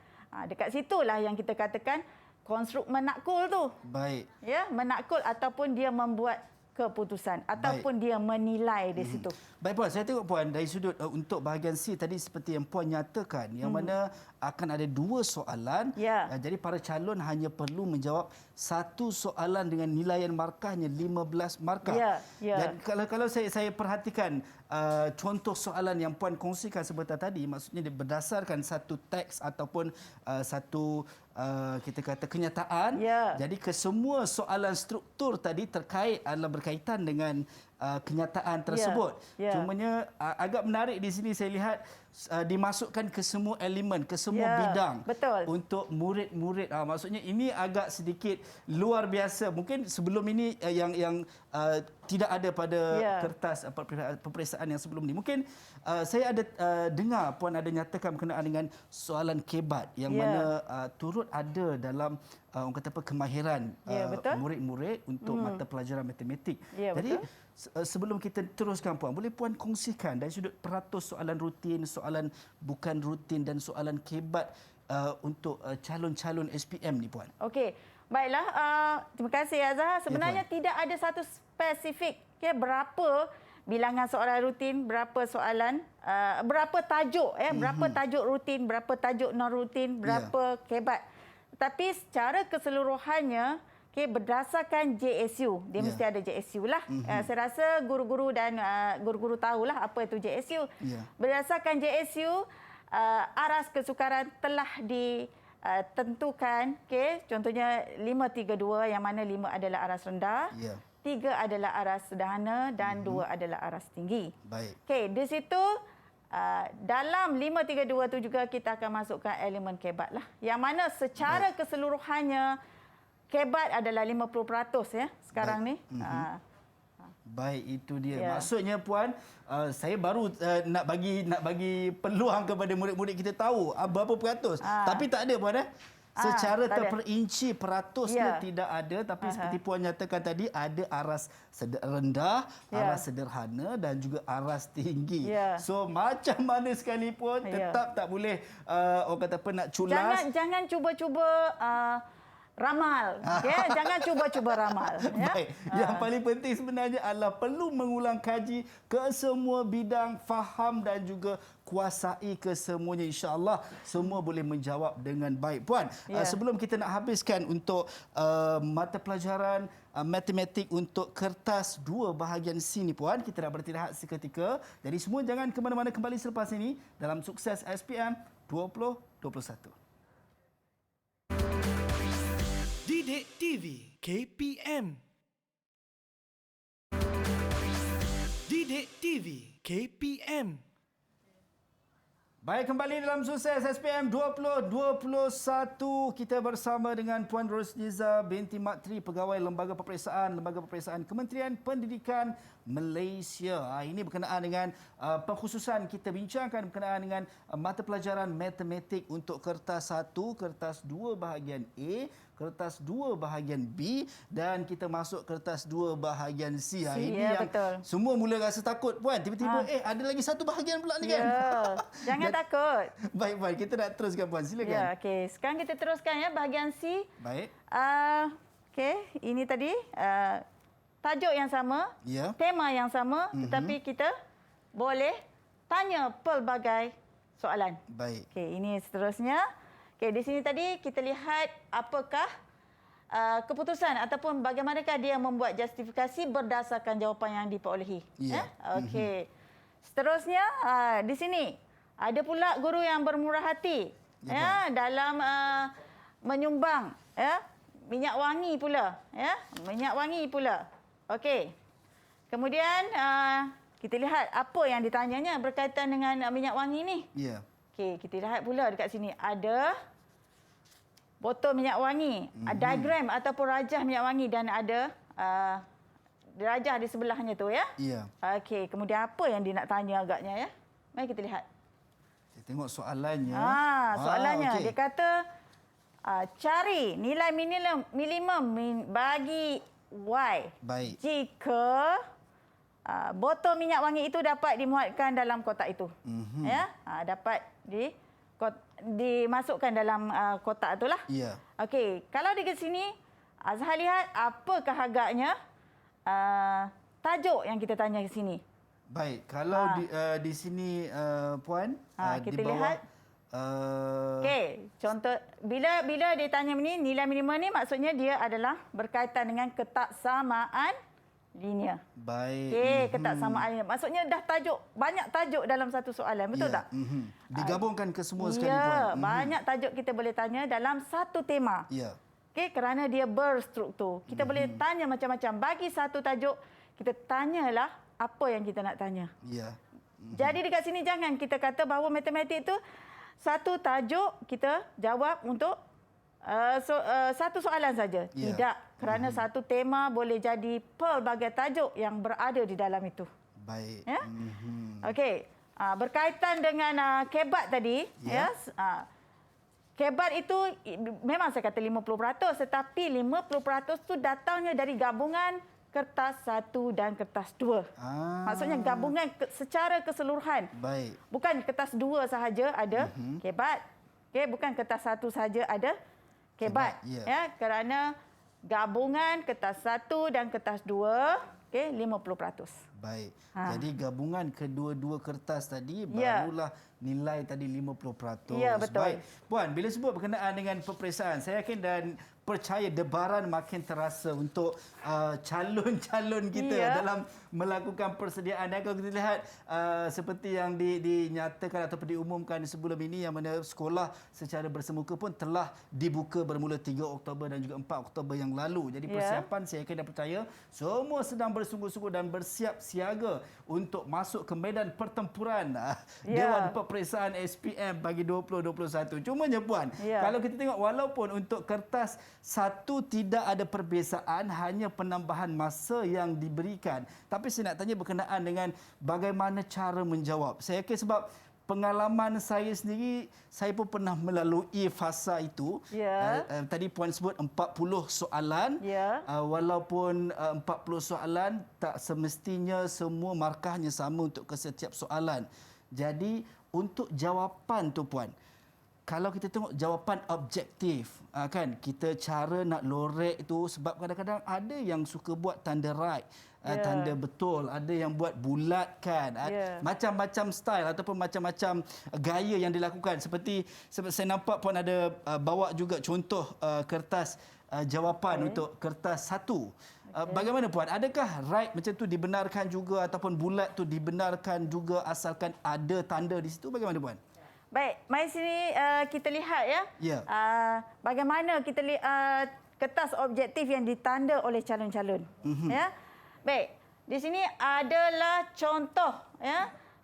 Speaker 2: Dekat situlah yang kita katakan konstruk menakul tu.
Speaker 3: Baik.
Speaker 2: Ya, menakul ataupun dia membuat keputusan ataupun dia menilai di situ.
Speaker 3: Baik Puan, saya tengok Puan dari sudut untuk bahagian C tadi seperti yang Puan nyatakan yang mana akan ada 2 soalan.
Speaker 2: Ya.
Speaker 3: Jadi para calon hanya perlu menjawab 1 soalan dengan nilaian markahnya 15 markah.
Speaker 2: Ya, ya.
Speaker 3: Dan kalau saya perhatikan contoh soalan yang Puan kongsikan sebentar tadi, maksudnya dia berdasarkan satu teks ataupun satu kita kata kenyataan.
Speaker 2: Ya.
Speaker 3: Jadi kesemua soalan struktur tadi adalah berkaitan dengan kenyataan tersebut.
Speaker 2: Ya.
Speaker 3: Cumanya agak menarik di sini saya lihat dimasukkan ke semua elemen, ke semua
Speaker 2: Ya,
Speaker 3: bidang
Speaker 2: betul.
Speaker 3: untuk murid-murid. Maksudnya ini agak sedikit luar biasa. Mungkin sebelum ini yang tidak ada pada
Speaker 2: Ya.
Speaker 3: kertas peperiksaan yang sebelum ini. Mungkin saya ada dengar Puan ada nyatakan berkenaan dengan soalan kebat yang
Speaker 2: Ya.
Speaker 3: mana turut ada dalam orang kata apa kemahiran
Speaker 2: Ya, betul.
Speaker 3: murid-murid untuk mata pelajaran matematik.
Speaker 2: Ya,
Speaker 3: Jadi
Speaker 2: betul.
Speaker 3: sebelum kita teruskan Puan, boleh Puan kongsikan dari sudut peratus soalan rutin, soalan bukan rutin dan soalan kebat untuk calon-calon SPM ni Puan?
Speaker 2: Okey. Baiklah, terima kasih Azhar. Sebenarnya
Speaker 3: Puan.
Speaker 2: tidak ada satu spesifik berapa bilangan soalan rutin, berapa soalan, berapa tajuk berapa tajuk rutin, berapa tajuk non rutin, berapa kebat. Tapi secara keseluruhannya berdasarkan JSU, dia mesti ada JSU lah. Saya rasa guru-guru dan guru-guru tahulah apa itu JSU.
Speaker 3: Ya.
Speaker 2: Berdasarkan JSU, aras kesukaran telah ditentukan. Contohnya 532 yang mana 5 adalah aras rendah,
Speaker 3: Ya.
Speaker 2: 3 adalah aras sederhana dan 2 adalah aras tinggi.
Speaker 3: Baik.
Speaker 2: Di situ dalam 532 tu juga kita akan masukkan elemen kebat lah. Yang mana secara keseluruhannya kebat adalah 50% ya sekarang ni.
Speaker 3: Baik, itu dia.
Speaker 2: Ya.
Speaker 3: Maksudnya Puan, saya baru nak bagi peluang kepada murid-murid kita tahu berapa peratus. Tapi tak ada Puan secara
Speaker 2: tak ada.
Speaker 3: terperinci peratusnya
Speaker 2: Ya.
Speaker 3: tidak ada, tapi seperti Puan nyatakan tadi ada aras rendah,
Speaker 2: Ya.
Speaker 3: aras sederhana dan juga aras tinggi.
Speaker 2: Ya.
Speaker 3: So macam mana sekalipun
Speaker 2: Ya.
Speaker 3: tetap tak boleh orang kata apa nak culas.
Speaker 2: Jangan cuba-cuba ramal. Jangan cuba-cuba ramal. Ya?
Speaker 3: Baik. Yang paling penting sebenarnya adalah perlu mengulang kaji ke semua bidang, faham dan juga kuasai kesemuanya. InsyaAllah semua boleh menjawab dengan baik. Puan,
Speaker 2: Ya.
Speaker 3: sebelum kita nak habiskan untuk mata pelajaran matematik untuk kertas 2 bahagian C ni Puan, kita nak bertirahat seketika. Jadi semua jangan ke mana-mana, kembali selepas ini dalam Sukses SPM 2021.
Speaker 1: Didik TV KPM. Didik TV KPM.
Speaker 3: Baik, kembali dalam Sukses SPM 2021. Kita bersama dengan Puan Rosniza binti Mak Tri, Pegawai Lembaga Peperiksaan Kementerian Pendidikan Malaysia. Ini berkenaan dengan pengkhususan kita bincangkan berkenaan dengan mata pelajaran matematik untuk kertas 1, kertas 2 bahagian A, kertas 2 bahagian B dan kita masuk kertas 2 bahagian C. Ini
Speaker 2: ya,
Speaker 3: yang
Speaker 2: betul.
Speaker 3: semua mula rasa takut Puan. Tiba-tiba ada lagi satu bahagian pula ni kan.
Speaker 2: Ya, jangan takut.
Speaker 3: Baik Puan, kita nak teruskan Puan. Silakan.
Speaker 2: Ya, okey. Sekarang kita teruskan ya bahagian C.
Speaker 3: Baik.
Speaker 2: Okey, ini tadi tajuk yang sama,
Speaker 3: Ya.
Speaker 2: tema yang sama, tetapi kita boleh tanya pelbagai soalan.
Speaker 3: Baik.
Speaker 2: Okey, ini seterusnya. Okey, di sini tadi kita lihat apakah keputusan ataupun bagaimanakah dia membuat justifikasi berdasarkan jawapan yang diperolehi.
Speaker 3: Ya.
Speaker 2: Okey. Seterusnya di sini ada pula guru yang bermurah hati dalam menyumbang minyak wangi pula minyak wangi pula. Okey. Kemudian kita lihat apa yang ditanyanya berkaitan dengan minyak wangi ni.
Speaker 3: Ya.
Speaker 2: Okey, kita lihat pula dekat sini ada botol minyak wangi, diagram ataupun rajah minyak wangi dan ada rajah di sebelahnya tu ya.
Speaker 3: Ya.
Speaker 2: Okey, kemudian apa yang dia nak tanya agaknya ya? Mari kita lihat.
Speaker 3: Kita tengok soalannya.
Speaker 2: Soalannya
Speaker 3: okey.
Speaker 2: dia kata cari nilai minimum bagi Y.
Speaker 3: Baik.
Speaker 2: Jika botol minyak wangi itu dapat dimuatkan dalam kotak itu. Ya, dapat dimasukkan dalam kotak itulah.
Speaker 3: Ya.
Speaker 2: Okey, kalau di sini Azhar lihat apakah agaknya tajuk yang kita tanya di sini.
Speaker 3: Baik, kalau di sini Puan
Speaker 2: kita
Speaker 3: di bawah
Speaker 2: lihat. Okey, contoh bila dia tanya ni nilai minimum ni maksudnya dia adalah berkaitan dengan ketaksamaan linear.
Speaker 3: baik.
Speaker 2: Okey, ketaksamaan linear. Maksudnya dah banyak tajuk dalam satu soalan, betul tak?
Speaker 3: Digabungkan ke semua sekali
Speaker 2: Ya,
Speaker 3: Puan.
Speaker 2: banyak tajuk kita boleh tanya dalam satu tema.
Speaker 3: Ya.
Speaker 2: Okey, kerana dia berstruktur. Kita boleh tanya macam-macam. Bagi satu tajuk, kita tanyalah apa yang kita nak tanya.
Speaker 3: Ya.
Speaker 2: Jadi dekat sini jangan kita kata bahawa matematik itu satu tajuk kita jawab untuk satu soalan saja.
Speaker 3: Ya.
Speaker 2: Tidak, kerana satu tema boleh jadi pelbagai tajuk yang berada di dalam itu.
Speaker 3: Baik.
Speaker 2: Ya? Okey, berkaitan dengan kebat tadi,
Speaker 3: Ya.
Speaker 2: kebat itu memang saya kata 50%, tetapi 50% itu datangnya dari gabungan kertas 1 dan kertas 2. Maksudnya gabungan secara keseluruhan.
Speaker 3: Baik.
Speaker 2: Bukan kertas 2 sahaja ada kebat. Okey, bukan kertas 1 sahaja ada kebat.
Speaker 3: Ya.
Speaker 2: Kerana gabungan kertas 1 dan kertas 2, okey, 50%.
Speaker 3: Baik. Jadi gabungan kedua-dua kertas tadi
Speaker 2: Ya.
Speaker 3: barulah nilai tadi 50%.
Speaker 2: Ya, betul.
Speaker 3: Baik. Puan, bila sebut berkenaan dengan peperiksaan, saya yakin dan percaya debaran makin terasa untuk calon-calon kita dalam melakukan persediaan. Dan kalau kita lihat seperti yang dinyatakan atau diumumkan sebelum ini, yang mana sekolah secara bersemuka pun telah dibuka bermula 3 Oktober dan juga 4 Oktober yang lalu. Jadi persiapan saya yakin dan percaya semua sedang bersungguh-sungguh dan bersiap siaga untuk masuk ke medan pertempuran Dewan Peperiksaan SPM bagi 2021. Cumanya Puan, kalau kita tengok walaupun untuk kertas 1 tidak ada perbezaan, hanya penambahan masa yang diberikan. Tapi saya nak tanya berkenaan dengan bagaimana cara menjawab. Saya yakin sebab pengalaman saya sendiri, saya pun pernah melalui fasa itu. Tadi Puan sebut 40 soalan. Walaupun 40 soalan, tak semestinya semua markahnya sama untuk setiap soalan. Jadi untuk jawapan tu Puan, kalau kita tengok jawapan objektif, kan, kita cara nak lorek itu, sebab kadang-kadang ada yang suka buat tanda right, tanda betul, ada yang buat bulat kan, macam-macam style ataupun macam-macam gaya yang dilakukan. Seperti saya nampak Puan ada bawa juga contoh kertas jawapan untuk kertas 1. Bagaimana Puan? Adakah right macam tu dibenarkan juga ataupun bulat tu dibenarkan juga asalkan ada tanda di situ? Bagaimana Puan?
Speaker 2: Baik, mari sini kita lihat
Speaker 3: Ya.
Speaker 2: Bagaimana kita kertas objektif yang ditanda oleh calon-calon. Ya. Baik, di sini adalah contoh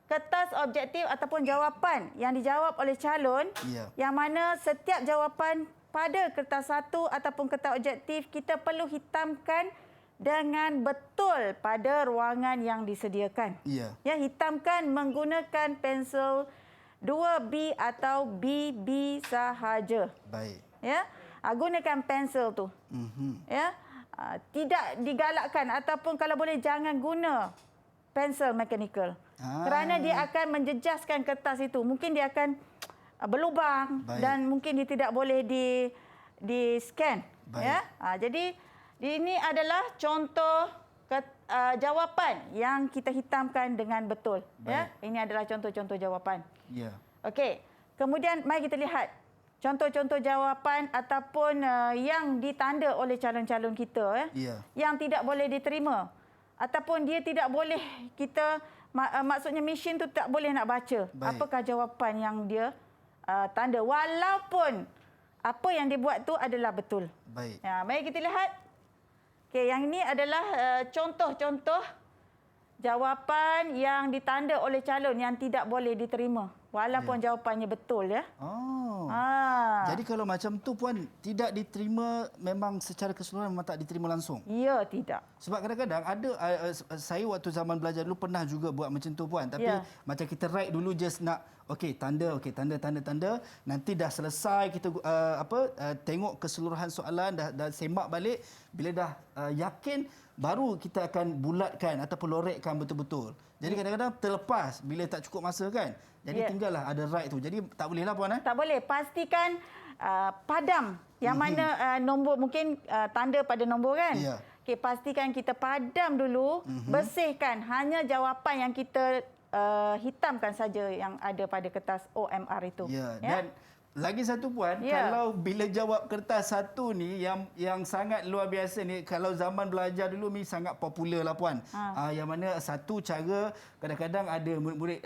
Speaker 2: kertas objektif ataupun jawapan yang dijawab oleh calon, yang mana setiap jawapan pada kertas 1 ataupun kertas objektif kita perlu hitamkan dengan betul pada ruangan yang disediakan.
Speaker 3: Ya.
Speaker 2: Ya, hitamkan menggunakan pensel 2B atau BB sahaja.
Speaker 3: Baik.
Speaker 2: Ya, gunakan pensel tu. Ya, tidak digalakkan ataupun kalau boleh jangan guna pensel mechanical. Kerana dia akan menjejaskan kertas itu. Mungkin dia akan berlubang.
Speaker 3: Baik.
Speaker 2: Dan mungkin dia tidak boleh di scan.
Speaker 3: Baik.
Speaker 2: Ya, jadi ini adalah contoh jawapan yang kita hitamkan dengan betul. Ya, ini adalah contoh-contoh jawapan.
Speaker 3: Ya.
Speaker 2: Okey. Kemudian mari kita lihat contoh-contoh jawapan ataupun yang ditanda oleh calon-calon kita
Speaker 3: Ya.
Speaker 2: yang tidak boleh diterima ataupun dia tidak boleh kita maksudnya mesin tu tak boleh nak baca.
Speaker 3: Baik.
Speaker 2: Apakah jawapan yang dia tanda walaupun apa yang dia buat tu adalah betul.
Speaker 3: Baik.
Speaker 2: Ya, mari kita lihat. Okey, yang ini adalah contoh-contoh jawapan yang ditanda oleh calon yang tidak boleh diterima walaupun jawapannya betul ya.
Speaker 3: Oh.
Speaker 2: Ah.
Speaker 3: Jadi kalau macam tu Puan tidak diterima memang secara keseluruhan memang tak diterima langsung.
Speaker 2: Ya, tidak.
Speaker 3: Sebab kadang-kadang ada saya waktu zaman belajar dulu pernah juga buat macam tu Puan. Tapi
Speaker 2: Ya.
Speaker 3: macam kita write dulu just nak tanda nanti dah selesai kita tengok keseluruhan soalan dah semak balik bila dah yakin baru kita akan bulatkan ataupun lorekkan betul-betul. Jadi kadang-kadang terlepas bila tak cukup masa kan. Jadi tinggallah ada write tu. Jadi tak bolehlah Puan
Speaker 2: Tak boleh. Pastikan padam yang mana nombor mungkin tanda pada nombor kan.
Speaker 3: Ya.
Speaker 2: Okey, pastikan kita padam dulu, bersihkan hanya jawapan yang kita hitamkan saja yang ada pada kertas OMR itu.
Speaker 3: Ya, dan lagi satu Puan, kalau bila jawab kertas satu ni yang sangat luar biasa ni, kalau zaman belajar dulu ni sangat popular lah Puan. Yang mana satu cara kadang-kadang ada murid-murid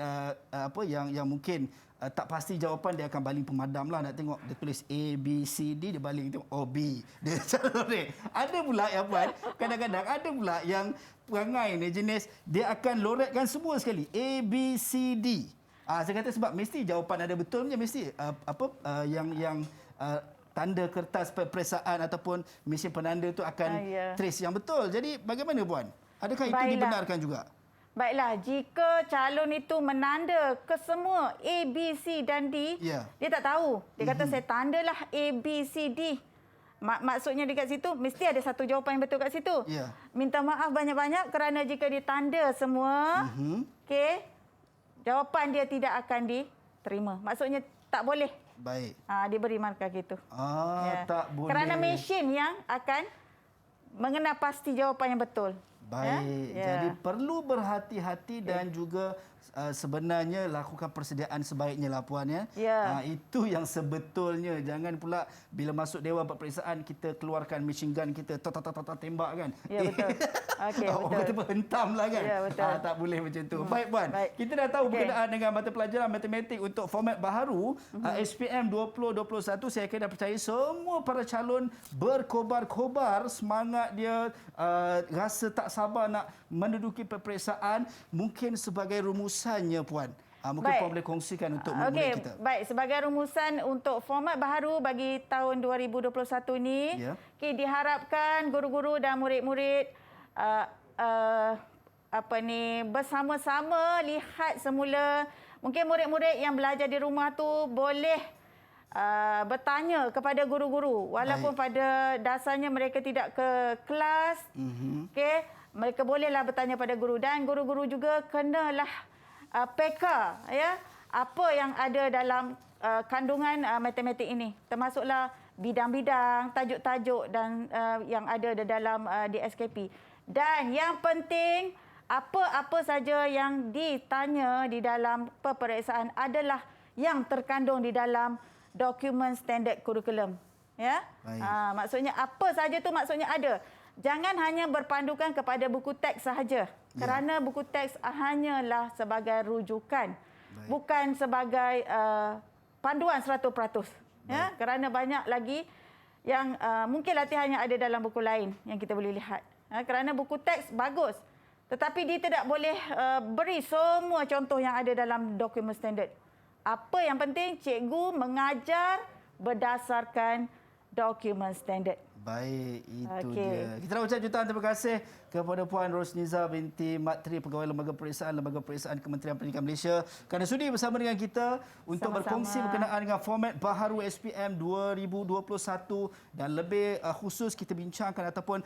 Speaker 3: yang mungkin tak pasti jawapan, dia akan baling pemadam lah nak tengok dia tulis A, B, C, D, dia baling tengok O, B. Dia cara ada pula yang Puan, kadang-kadang ada pula yang perangai ni jenis dia akan lorekkan semua sekali A, B, C, D. Saya kata sebab mesti jawapan ada betul punya, mesti yang tanda kertas peperiksaan ataupun mesin penanda tu akan trace yang betul. Jadi bagaimana Puan? Adakah itu dibenarkan juga?
Speaker 2: Baiklah, jika calon itu menanda ke semua A, B, C dan D, dia tak tahu. Dia kata saya tandalah A, B, C, D. Maksudnya dekat situ mesti ada satu jawapan yang betul kat situ. Minta maaf banyak-banyak kerana jika ditanda semua, okey, jawapan dia tidak akan diterima. Maksudnya tak boleh.
Speaker 3: Baik.
Speaker 2: Diberi markah gitu.
Speaker 3: Tak boleh.
Speaker 2: Kerana mesin yang akan mengenal pasti jawapan yang betul.
Speaker 3: Baik. Jadi perlu berhati-hati dan juga sebenarnya lakukan persediaan sebaiknya lah Puan ya. Itu yang sebetulnya. Jangan pula bila masuk Dewan Peperiksaan kita keluarkan machine gun kita tembak kan.
Speaker 2: Ya betul. Okey betul.
Speaker 3: Kita hentam lah kan.
Speaker 2: Ya betul.
Speaker 3: Tak boleh macam tu. Baik Puan. Kita dah tahu berkenaan dengan mata pelajaran matematik untuk format baharu SPM 2021. Saya kena percaya semua para calon berkobar-kobar semangat dia, rasa tak sabar nak menduduki peperiksaan. Mungkin sebagai rumusannya Puan, mungkin Puan boleh kongsikan untuk murid kita.
Speaker 2: Baik, sebagai rumusan untuk format baharu bagi tahun 2021 ni, diharapkan guru-guru dan murid-murid bersama-sama lihat semula. Mungkin murid-murid yang belajar di rumah tu boleh bertanya kepada guru-guru walaupun pada dasarnya mereka tidak ke kelas. Okey, mereka bolehlah bertanya pada guru dan guru-guru juga kenalah peka ya apa yang ada dalam kandungan matematik ini, termasuklah bidang-bidang, tajuk-tajuk dan yang ada di dalam di SKP. Dan yang penting, apa-apa saja yang ditanya di dalam peperiksaan adalah yang terkandung di dalam dokumen standard kurikulum. Ya, maksudnya apa saja tu maksudnya ada. Jangan hanya berpandukan kepada buku teks sahaja. Kerana buku teks hanyalah sebagai rujukan, bukan sebagai panduan 100%. Ya, kerana banyak lagi yang mungkin latihannya ada dalam buku lain yang kita boleh lihat. Kerana buku teks bagus, tetapi dia tidak boleh beri semua contoh yang ada dalam dokumen standard. Apa yang penting, cikgu mengajar berdasarkan dokumen standard.
Speaker 3: Baik, itu
Speaker 2: Okey.
Speaker 3: dia. Kita nak ucap jutaan terima kasih kepada Puan Rosniza binti Mat Tri, Pegawai Lembaga Periksaan Kementerian Pendidikan Malaysia kerana sudi bersama dengan kita untuk
Speaker 2: Sama-sama.
Speaker 3: berkongsi berkenaan dengan format baharu SPM 2021 dan lebih khusus kita bincangkan ataupun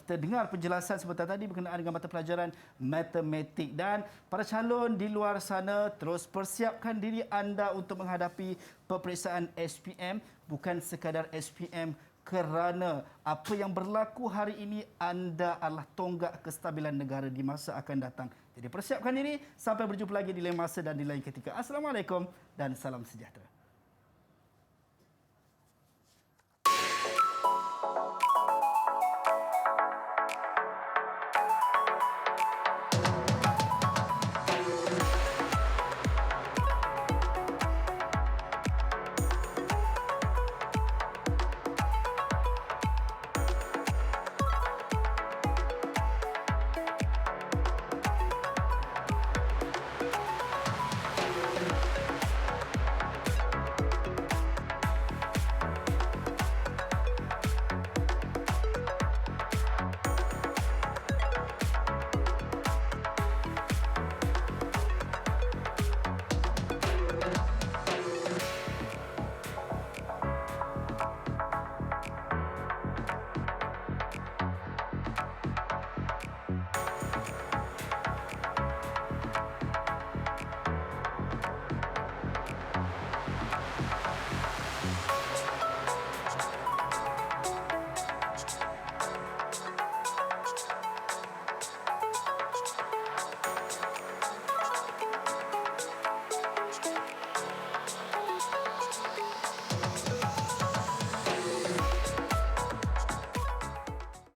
Speaker 3: kita dengar penjelasan sebentar tadi berkenaan dengan mata pelajaran matematik. Dan para calon di luar sana, terus persiapkan diri anda untuk menghadapi peperiksaan SPM, bukan sekadar SPM, kerana apa yang berlaku hari ini anda adalah tonggak kestabilan negara di masa akan datang. Jadi persiapkan diri, sampai berjumpa lagi di lain masa dan di lain ketika. Assalamualaikum dan salam sejahtera.